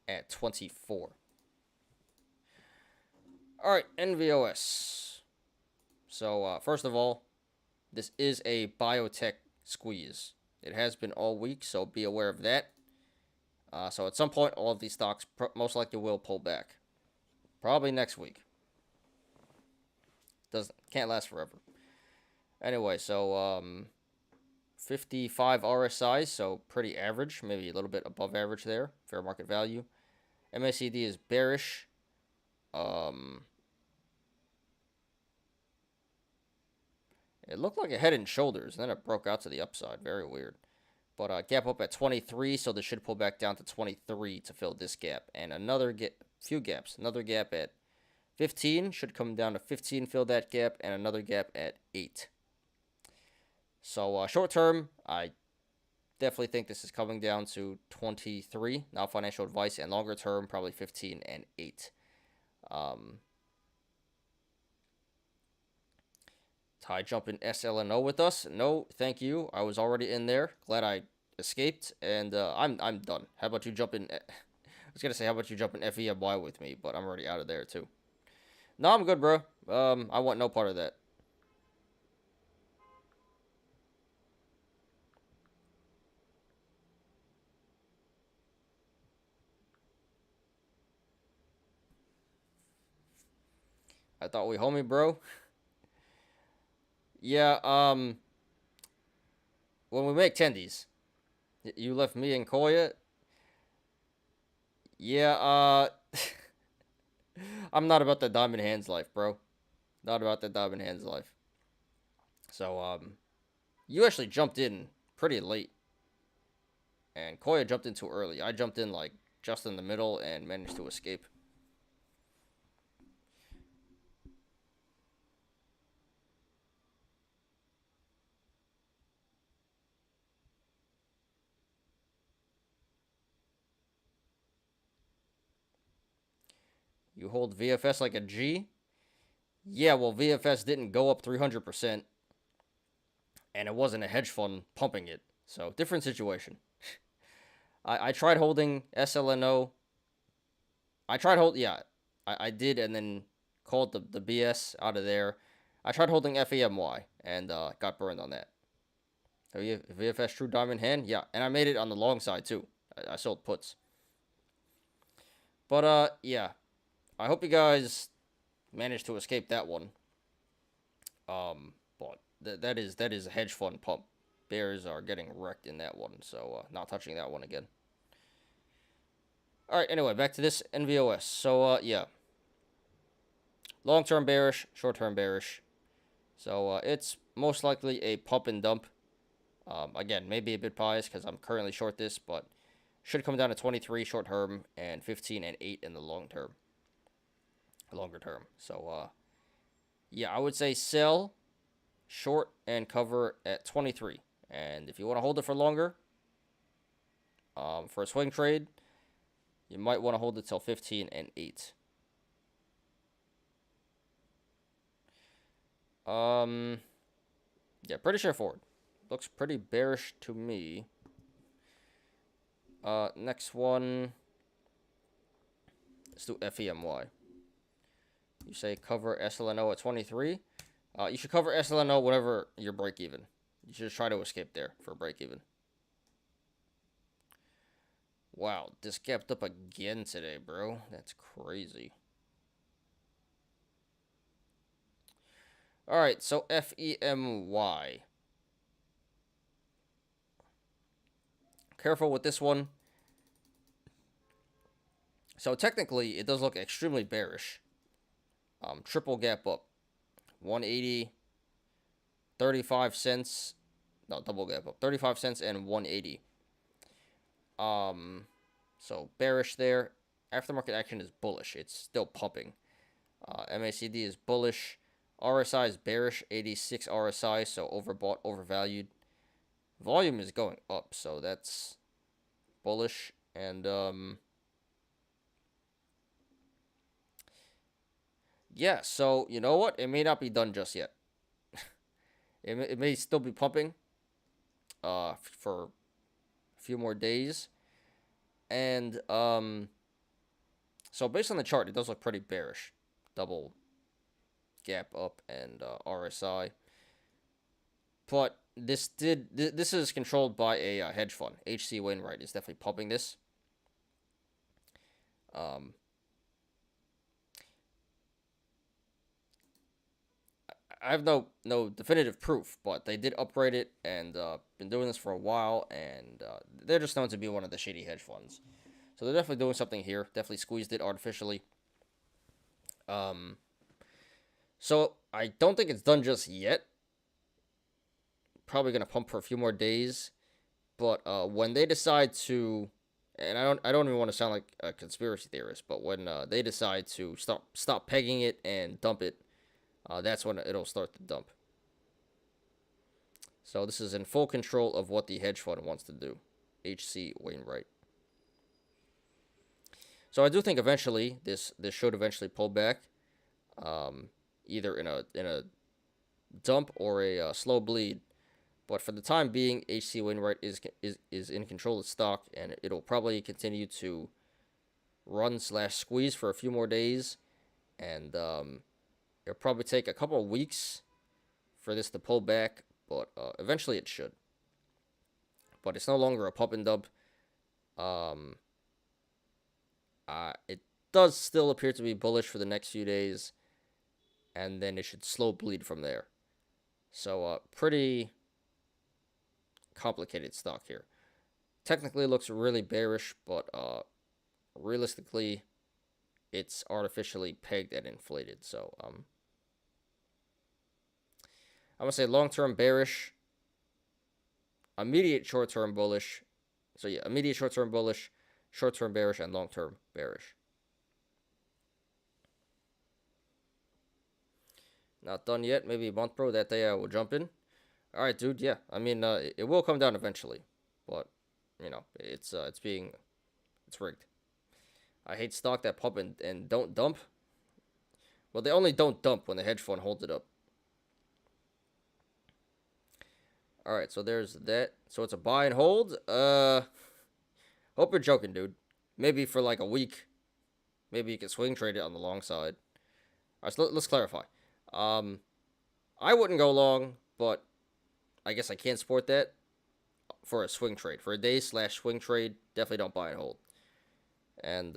at 24. Alright, NVOS. So, first of all, this is a BIOTECH squeeze. It has been all week, so be aware of that. So at some point, all of these stocks most likely will pull back. Probably next week. Can't last forever. Anyway, so 55 RSI, so pretty average, maybe a little bit above average there, fair market value. MACD is bearish. It looked like a head and shoulders, and then it broke out to the upside. Very weird. But gap up at 23, so this should pull back down to 23 to fill this gap. And few gaps. Another gap at 15 should come down to 15, fill that gap, and another gap at 8. So short term, I definitely think this is coming down to 23, not financial advice, and longer term, probably 15 and 8. Ty jumping SLNO with us? No, thank you. I was already in there. Glad I escaped, and I'm done. How about you jump in? I was gonna say, how about you jump in FEMY with me, but I'm already out of there too. No, I'm good, bro. I want no part of that. I thought we homie, bro. Yeah, when we make tendies, you left me and Koya. Yeah, I'm not about the diamond hands life, bro. Not about the diamond hands life. So, you actually jumped in pretty late. And Koya jumped in too early. I jumped in, like, just in the middle and managed to escape. You hold VFS like a G? Yeah, well, VFS didn't go up 300%. And it wasn't a hedge fund pumping it. So, different situation. I tried holding SLNO. I did, and then called the BS out of there. I tried holding FEMY, and got burned on that. VFS True Diamond Hand? Yeah, and I made it on the long side, too. I sold puts. But, yeah. I hope you guys managed to escape that one. But that is a hedge fund pump. Bears are getting wrecked in that one, so not touching that one again. Alright, anyway, back to this NVOS. So, yeah. Long-term bearish, short-term bearish. So, it's most likely a pump and dump. Again, maybe a bit biased because I'm currently short this, but should come down to 23 short term and 15 and 8 in the longer term. So, yeah, I would say sell, short, and cover at 23. And if you want to hold it for longer, for a swing trade, you might want to hold it till 15 and 8. Yeah, pretty straightforward. Looks pretty bearish to me. Next one. Let's do FEMY. You say cover SLNO at 23. You should cover SLNO whenever you're break even. You should try to escape there for break even. Wow, this gapped up again today, bro. That's crazy. Alright, so FEMY. Careful with this one. So technically, it does look extremely bearish. Triple gap up. 180, 35 cents. No, double gap up. 35 cents and 180. So bearish there. Aftermarket action is bullish. It's still pumping. MACD is bullish. RSI is bearish. 86 RSI, so overbought, overvalued. Volume is going up, so that's bullish. And yeah, so you know what? It may not be done just yet. It may still be pumping for a few more days. And so based on the chart, it does look pretty bearish. Double gap up and RSI. But this is controlled by a hedge fund. HC Wainwright is definitely pumping this. Um, I have no definitive proof, but they did upgrade it and been doing this for a while, and they're just known to be one of the shady hedge funds. So they're definitely doing something here. Definitely squeezed it artificially. So I don't think it's done just yet. Probably gonna pump for a few more days, but when they decide to, and I don't even want to sound like a conspiracy theorist, but when they decide to stop pegging it and dump it, that's when it'll start to dump. So this is in full control of what the hedge fund wants to do, H.C. Wainwright. So I do think eventually this should eventually pull back, either in a dump or a slow bleed. But for the time being, H.C. Wainwright is in control of the stock, and it'll probably continue to run/squeeze for a few more days, and it'll probably take a couple of weeks for this to pull back, but eventually it should. But it's no longer a pump and dump. It does still appear to be bullish for the next few days, and then it should slow bleed from there. So pretty complicated stock here. Technically, it looks really bearish, but realistically, it's artificially pegged and inflated. So I'm gonna say long-term bearish, immediate short-term bullish. So yeah, immediate short-term bullish, short-term bearish, and long-term bearish. Not done yet. Maybe a month, bro. That day I will jump in. All right, dude. Yeah, I mean, it will come down eventually, but you know, it's rigged. I hate stock that pump and don't dump. Well, they only don't dump when the hedge fund holds it up. All right, so there's that. So it's a buy and hold. Hope you're joking, dude. Maybe for like a week. Maybe you can swing trade it on the long side. All right, so let's clarify. I wouldn't go long, but I guess I can't support that for a swing trade. For a day/swing trade, definitely don't buy and hold. And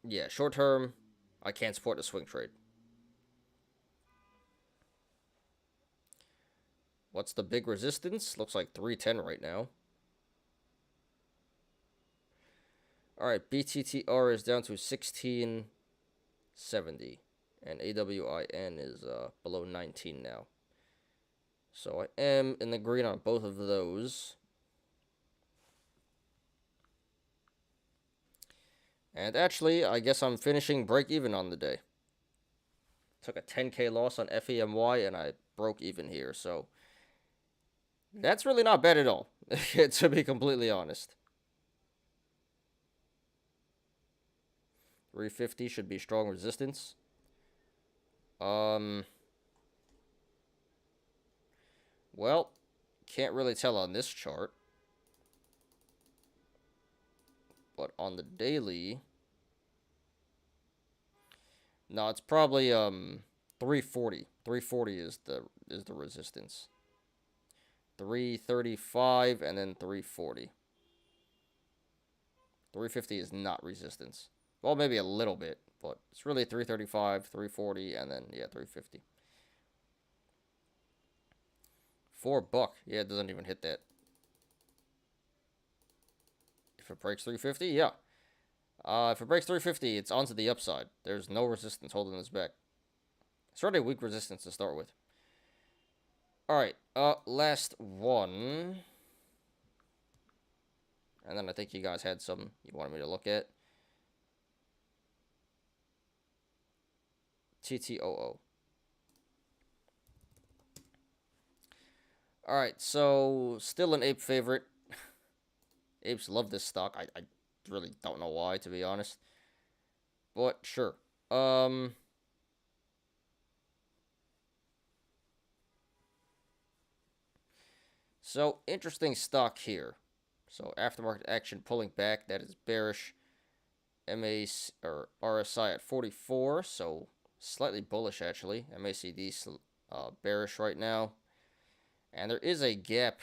yeah, short term, I can't support a swing trade. What's the big resistance? Looks like 310 right now. All right, BTTR is down to 1670, and AWIN is below 19 now. So I am in the green on both of those. And actually, I guess I'm finishing break even on the day. Took a 10K loss on FEMY, and I broke even here, so that's really not bad at all, to be completely honest. 350 should be strong resistance. Well, can't really tell on this chart. But on the daily, no, it's probably 340. 340 is the resistance. 335 and then 340. 350 is not resistance. Well, maybe a little bit, but it's really 335, 340, and then yeah, 350. $4. Yeah, it doesn't even hit that. If it breaks 350, yeah. If it breaks 350, it's onto the upside. There's no resistance holding this back. It's already weak resistance to start with. Alright, last one. And then I think you guys had some you wanted me to look at. TTOO. Alright, so still an ape favorite. Apes love this stock. I really don't know why, to be honest. But sure. So interesting stock here. So aftermarket action pulling back, that is bearish. MA or RSI at 44, so slightly bullish actually. MACD bearish right now. And there is a gap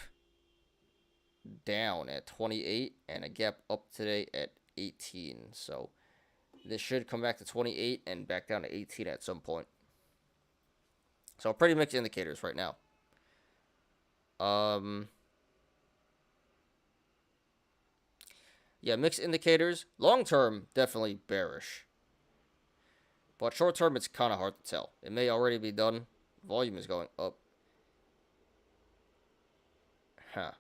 down at 28 and a gap up today at 18. So this should come back to 28 and back down to 18 at some point. So pretty mixed indicators right now. Yeah, mixed indicators. Long term, definitely bearish. But short term, it's kind of hard to tell. It may already be done. Volume is going up. Huh.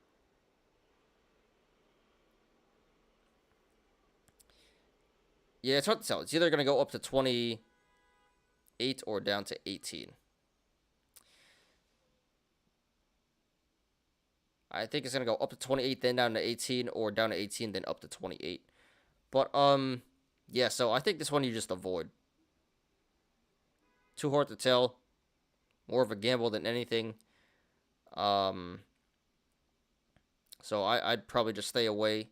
Yeah, it's hard to tell. It's either going to go up to 28 or down to 18. I think it's going to go up to 28, then down to 18, or down to 18, then up to 28. But, yeah, so I think this one you just avoid. Too hard to tell. More of a gamble than anything. So I'd probably just stay away.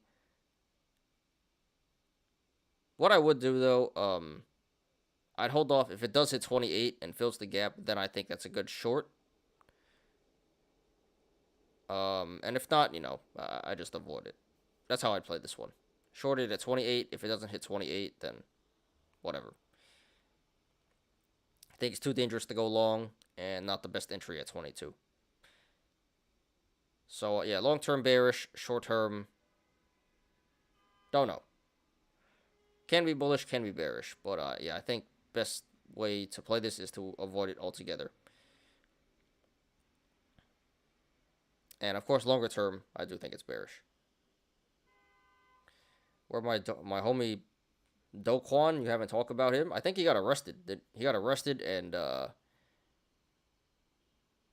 What I would do, though, I'd hold off. If it does hit 28 and fills the gap, then I think that's a good short. And if not, I just avoid it. That's how I'd play this one. Short it at 28. If it doesn't hit 28, then whatever. I think it's too dangerous to go long and not the best entry at 22. So, yeah, long-term bearish, short-term, don't know. Can be bullish, can be bearish. But, yeah, I think best way to play this is to avoid it altogether. And, of course, longer term, I do think it's bearish. Where my homie Do Kwon, you haven't talked about him. I think he got arrested. He got arrested, and I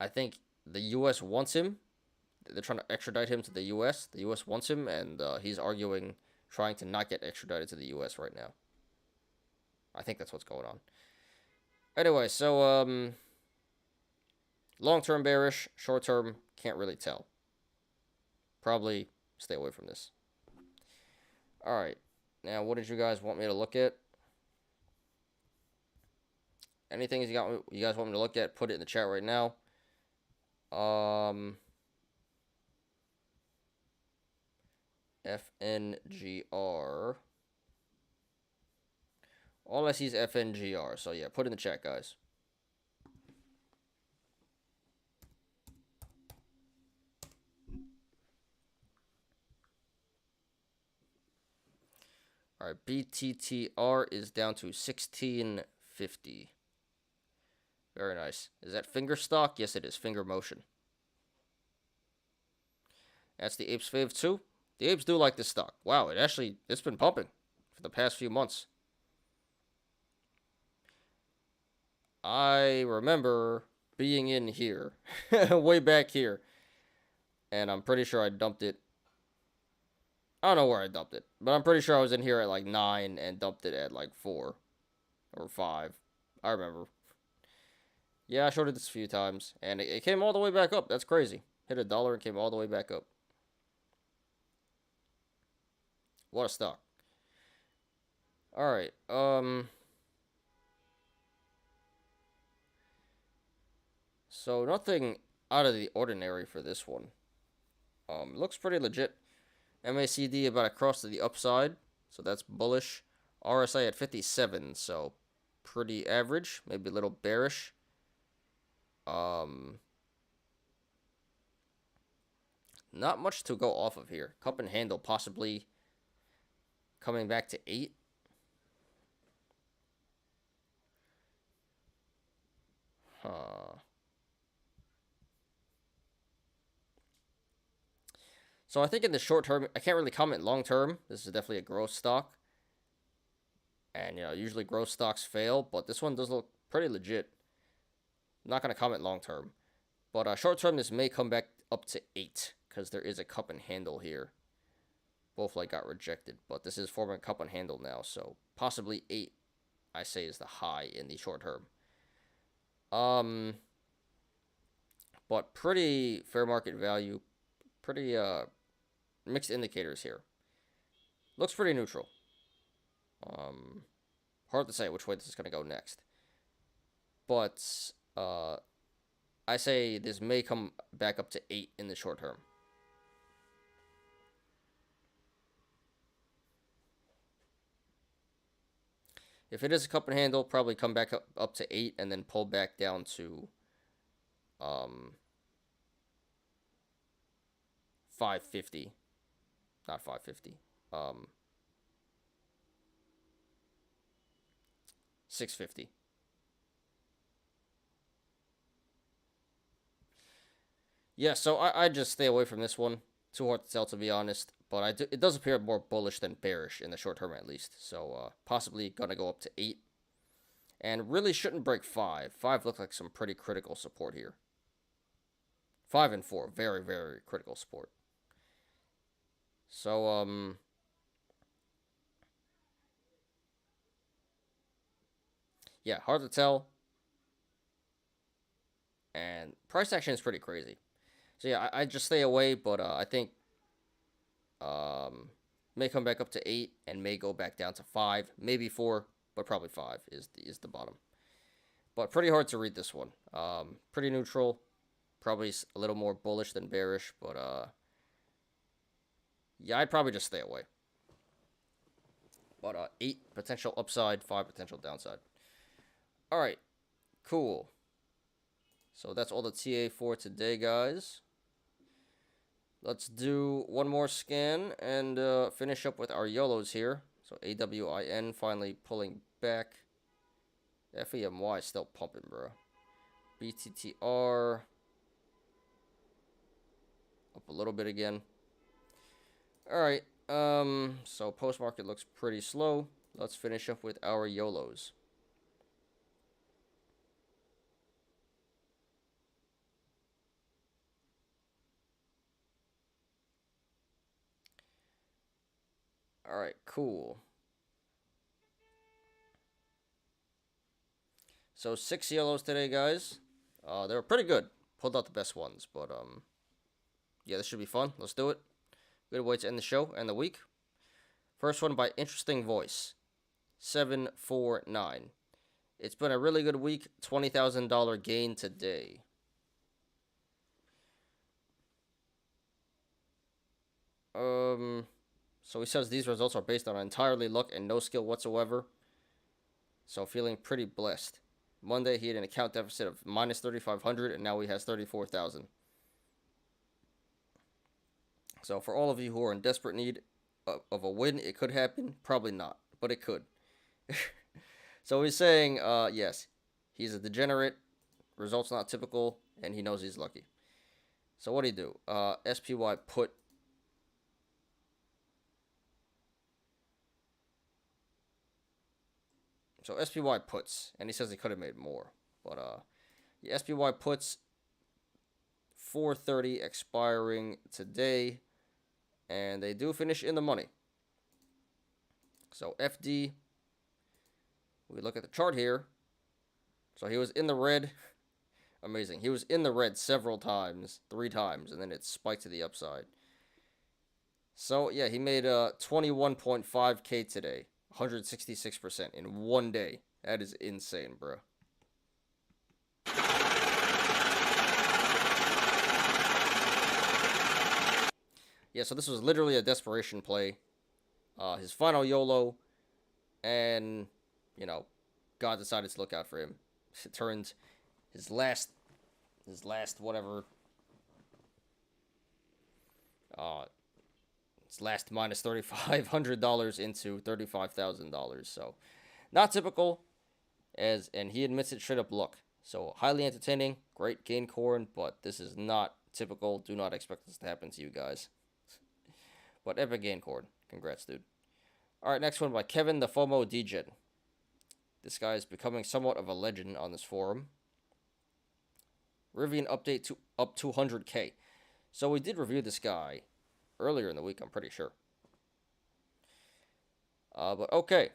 think the U.S. wants him. They're trying to extradite him to the U.S. The U.S. wants him, and he's arguing, trying to not get extradited to the U.S. right now. I think that's what's going on. Anyway, so long-term bearish, short-term can't really tell. Probably stay away from this. All right. Now, what did you guys want me to look at? Anything you guys want me to look at, put it in the chat right now. FNGR. All I see is FNGR. So, yeah, put it in the chat, guys. All right, BTTR is down to 1650. Very nice. Is that finger stock? Yes, it is. Finger motion. That's the Apes Fave 2. The Apes do like this stock. Wow, it's been pumping for the past few months. I remember being in here, way back here, and I'm pretty sure I dumped it. I don't know where I dumped it, but I'm pretty sure I was in here at like 9 and dumped it at like 4 or 5. I remember. Yeah, I showed it this a few times, and it came all the way back up. That's crazy. Hit $1 and came all the way back up. What a stock. All right. So nothing out of the ordinary for this one. Looks pretty legit. MACD about across to the upside, so that's bullish. RSI at 57, so pretty average, maybe a little bearish. Not much to go off of here. Cup and handle possibly coming back to 8. So I think in the short term, I can't really comment long term. This is definitely a growth stock. And, usually growth stocks fail, but this one does look pretty legit. I'm not going to comment long term. But short term, this may come back up to 8, because there is a cup and handle here. Both got rejected, but this is forming a cup and handle now, so possibly 8, I say, is the high in the short term. But pretty fair market value, pretty mixed indicators here. Looks pretty neutral. Hard to say which way this is going to go next. But I say this may come back up to 8 in the short term. If it is a cup and handle, probably come back up to 8 and then pull back down to 550. Not 550. 650. Yeah, so I just stay away from this one. Too hard to tell, to be honest. But it does appear more bullish than bearish in the short term, at least. So possibly gonna go up to 8. And really shouldn't break 5. 5 looks like some pretty critical support here. 5 and 4, very, very critical support. So, yeah, hard to tell. And price action is pretty crazy. So, yeah, I just stay away, but I think may come back up to 8 and may go back down to 5, maybe 4, but probably 5 is the bottom. But pretty hard to read this one. Pretty neutral, probably a little more bullish than bearish, but yeah, I'd probably just stay away. But 8 potential upside, 5 potential downside. All right, cool. So that's all the TA for today, guys. Let's do one more scan and finish up with our YOLOs here. So AWIN finally pulling back. FEMY is still pumping, bro. BTTR up a little bit again. All right. So post market looks pretty slow. Let's finish up with our YOLOs. All right, cool. So 6 YOLOs today, guys. They were pretty good. Pulled out the best ones, but yeah, this should be fun. Let's do it. Good way to end the show and the week. First one by Interesting Voice, 749. It's been a really good week. $20,000 gain today. So he says these results are based on entirely luck and no skill whatsoever. So feeling pretty blessed. Monday he had an account deficit of minus 3,500 and now he has 34,000. So for all of you who are in desperate need of a win, it could happen. Probably not, but it could. So he's saying, yes, he's a degenerate, results not typical, and he knows he's lucky. So what do you do? SPY put. So SPY puts, and he says he could have made more. But the SPY puts 430 expiring today, and they do finish in the money. So FD, we look at the chart here. So he was in the red. Amazing. He was in the red several times, 3 times, and then it spiked to the upside. So yeah, he made 21.5K today. 166% in one day. That is insane, bro. Yeah, so this was literally a desperation play. His final YOLO, and, you know, God decided to look out for him. It turned his last whatever, his last minus $3,500 into $35,000. So, not typical, and he admits it straight up luck. So, highly entertaining, great gain corn, but this is not typical. Do not expect this to happen to you guys. But epic gain corn. Congrats, dude. All right, next one by Kevin the FOMO DJ. This guy is becoming somewhat of a legend on this forum. Rivian update to up 200K. So we did review this guy earlier in the week, I'm pretty sure. But okay.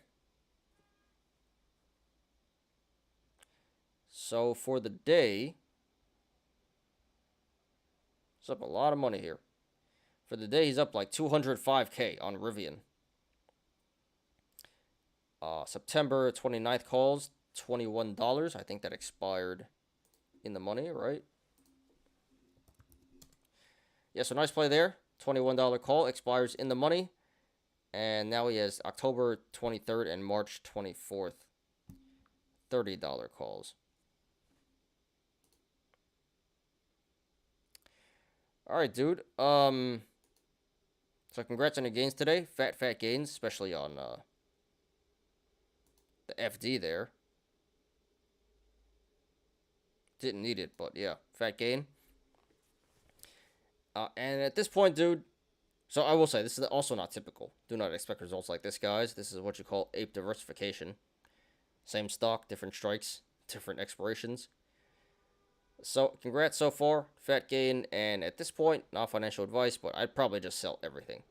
So for the day, it's up a lot of money here. For the day, he's up like 205K on Rivian. September 29th calls, $21. I think that expired in the money, right? Yeah, so nice play there. $21 call expires in the money. And now he has October 23rd and March 24th $30 calls. All right, dude. So congrats on your gains today. Fat gains, especially on the FD there. Didn't need it, but yeah, fat gain. And at this point, dude, so I will say, this is also not typical. Do not expect results like this, guys. This is what you call ape diversification. Same stock, different strikes, different expirations. So, congrats so far. Fat gain, and at this point, not financial advice, but I'd probably just sell everything.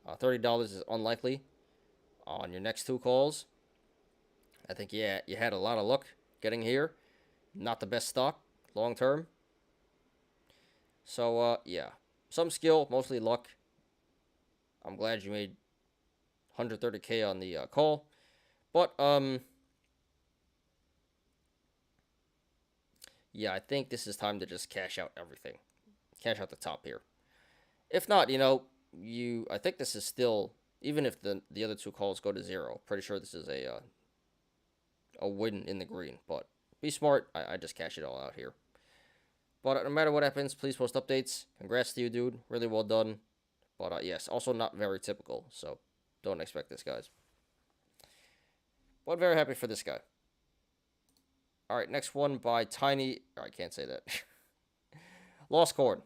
$30 is unlikely on your next two calls. I think, yeah, you had a lot of luck getting here. Not the best stock, long term. So, yeah. Some skill, mostly luck. I'm glad you made 130K on the call. But, yeah, I think this is time to just cash out everything. Cash out the top here. If not, I think this is still, even if the other two calls go to zero, pretty sure this is a win in the green. But be smart. I just cash it all out here. But no matter what happens, please post updates. Congrats to you, dude. Really well done. But yes, also not very typical. So don't expect this, guys. But very happy for this guy. All right, next one by Tiny. I can't say that. Lost Corn.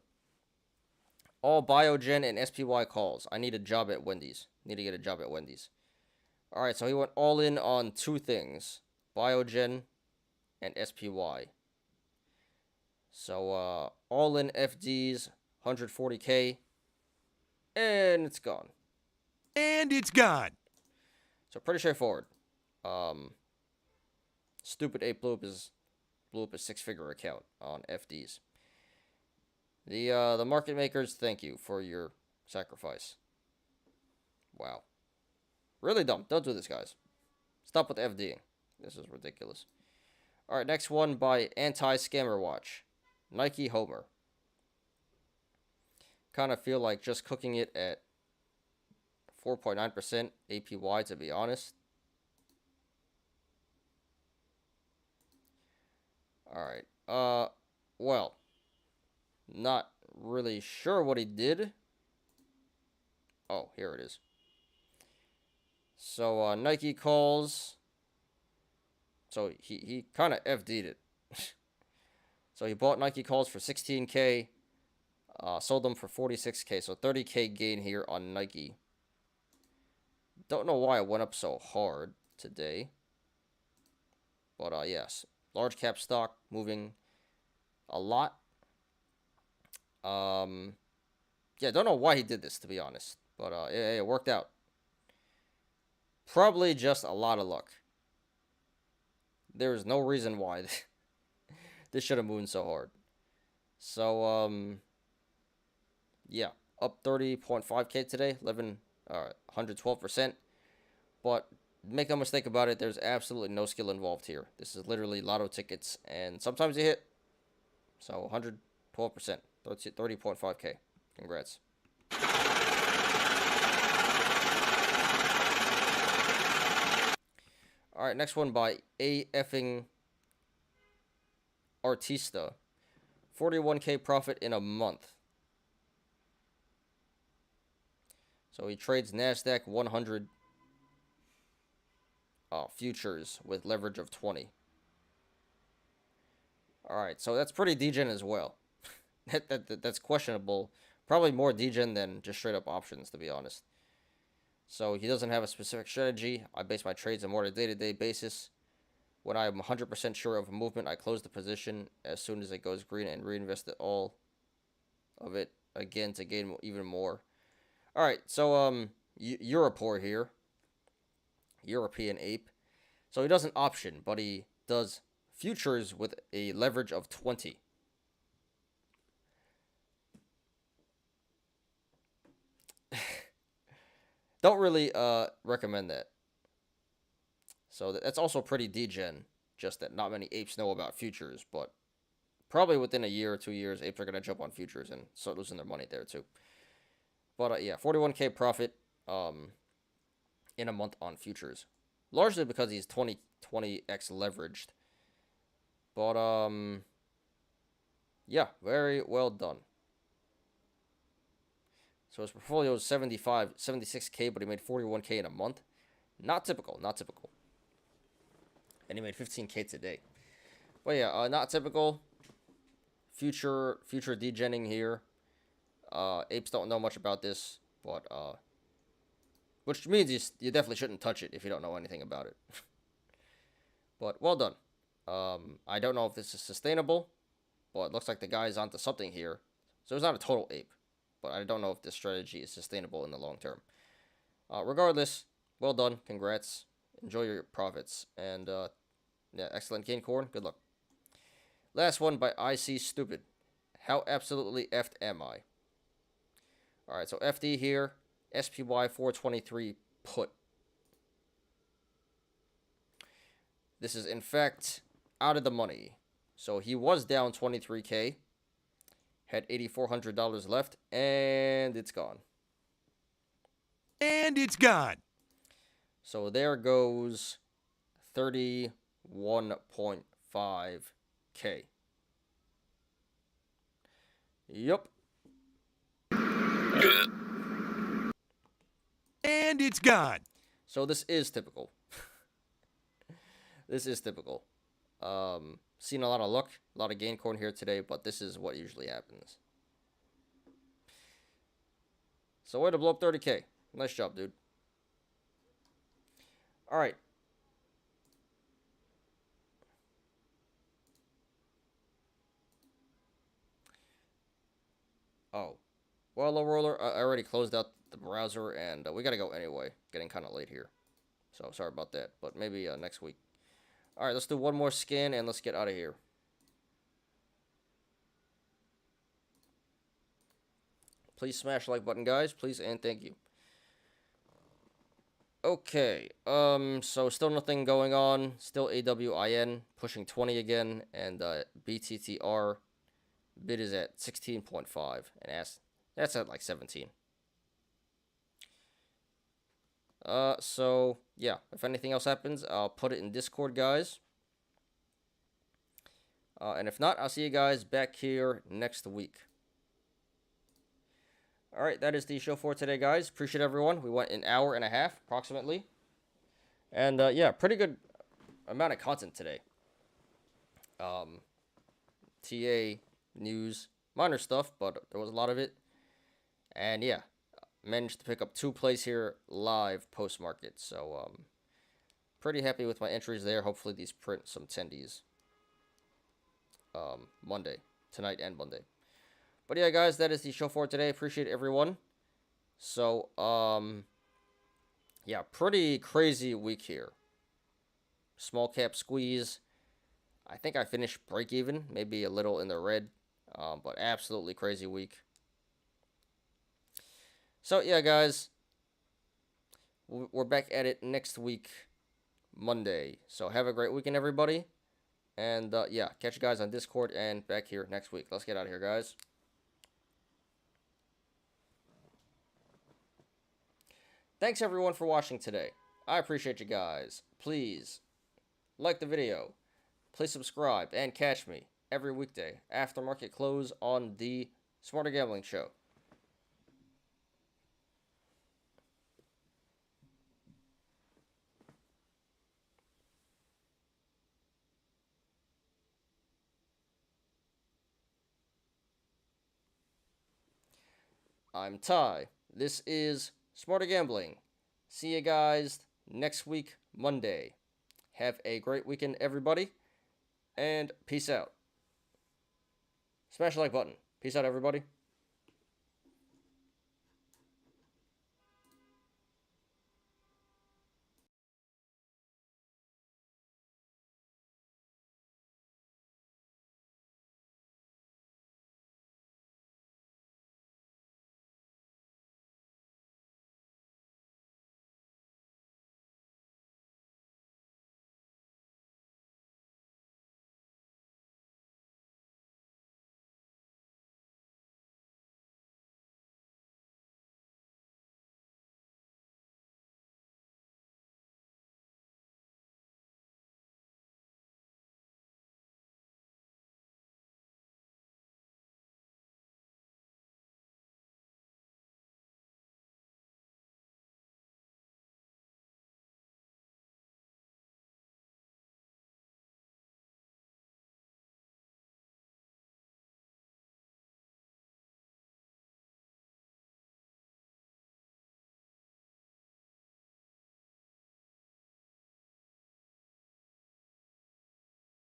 All Biogen and SPY calls. I need a job at Wendy's. Need to get a job at Wendy's. All right, so he went all in on two things. Biogen and SPY. So, all in FDs, 140K. And it's gone. And it's gone. So, pretty straightforward. Stupid ape blew up his six-figure account on FDs. The market makers, thank you for your sacrifice. Wow. Really dumb. Don't do this, guys. Stop with FDing. This is ridiculous. All right, next one by Anti-Scammer Watch. Nike Homer. Kind of feel like just cooking it at 4.9% APY, to be honest. All right. Well, not really sure what he did. Oh, here it is. So, Nike calls. So, he kind of FD'd it. So, he bought Nike calls for 16K. Sold them for 46K. So, 30K gain here on Nike. Don't know why it went up so hard today. But, yes. Large cap stock moving a lot. Yeah, don't know why he did this, to be honest. But, it worked out. Probably just a lot of luck. There's no reason why this should have moved so hard. So, yeah, up 30.5K today, 112%. But make no mistake about it, there's absolutely no skill involved here. This is literally lotto tickets, and sometimes you hit. So, 112%, 30.5K. Congrats. All right, next one by A effing Artista. 41K profit in a month. So he trades NASDAQ 100 futures with leverage of 20. All right, so that's pretty degen as well. That's questionable. Probably more degen than just straight up options, to be honest. So he doesn't have a specific strategy. I base my trades on more on a day-to-day basis. When I am 100% sure of a movement, I close the position as soon as it goes green and reinvest it all of it again to gain even more. All right, so Europor here. European ape. So he does an option, but he does futures with a leverage of 20. Don't really recommend that. So that's also pretty degen, just that not many apes know about futures, but probably within a year or 2 years, apes are going to jump on futures and start losing their money there too. But yeah, 41K profit in a month on futures. Largely because he's 20 20x leveraged. But, yeah, very well done. So his portfolio is 76K, but he made 41K in a month. Not typical, not typical. And he made 15K today. But yeah, not typical. Future degenning here. Apes don't know much about this, but, which means you definitely shouldn't touch it if you don't know anything about it. But, well done. I don't know if this is sustainable, but it looks like the guy's onto something here. So it's not a total ape, but I don't know if this strategy is sustainable in the long term. Regardless, well done. Congrats. Enjoy your profits. And, yeah, excellent gain, Corn. Good luck. Last one by IC Stupid. How absolutely effed am I? Alright, so FD here. SPY 423 put. This is, in fact, out of the money. So he was down 23K. Had $8,400 left. And it's gone. And it's gone. So there goes 31.5K. Yup. And it's gone. So this is typical. This is typical. Seen a lot of luck, a lot of gain corn here today, but this is what usually happens. So way to blow up 30K. Nice job, dude. Alright. Oh. Well, low roller, I already closed out the browser, and we gotta go anyway. Getting kind of late here. So, sorry about that, but maybe next week. Alright, let's do one more scan, and let's get out of here. Please smash the like button, guys. Please and thank you. Okay, so still nothing going on. Still AWIN pushing 20 again, and BTTR bid is at 16.5, and that's at like 17. So yeah, if anything else happens, I'll put it in Discord, guys. And if not, I'll see you guys back here next week. Alright, that is the show for today, guys. Appreciate everyone. We went an hour and a half, approximately. And, yeah, pretty good amount of content today. TA, news, minor stuff, but there was a lot of it. And, yeah, managed to pick up 2 plays here live post-market. So, pretty happy with my entries there. Hopefully these print some tendies. Monday. Tonight and Monday. But yeah, guys, that is the show for today. Appreciate everyone. So, yeah, pretty crazy week here. Small cap squeeze. I think I finished break even, maybe a little in the red, but absolutely crazy week. So, yeah, guys, we're back at it next week, Monday. So, have a great weekend, everybody. And, yeah, catch you guys on Discord and back here next week. Let's get out of here, guys. Thanks everyone for watching today. I appreciate you guys. Please like the video. Please subscribe and catch me every weekday after market close on the Smarter Gambling Show. I'm Ty. This is Smarter Gambling. See you guys next week, Monday. Have a great weekend, everybody. And peace out. Smash the like button. Peace out, everybody.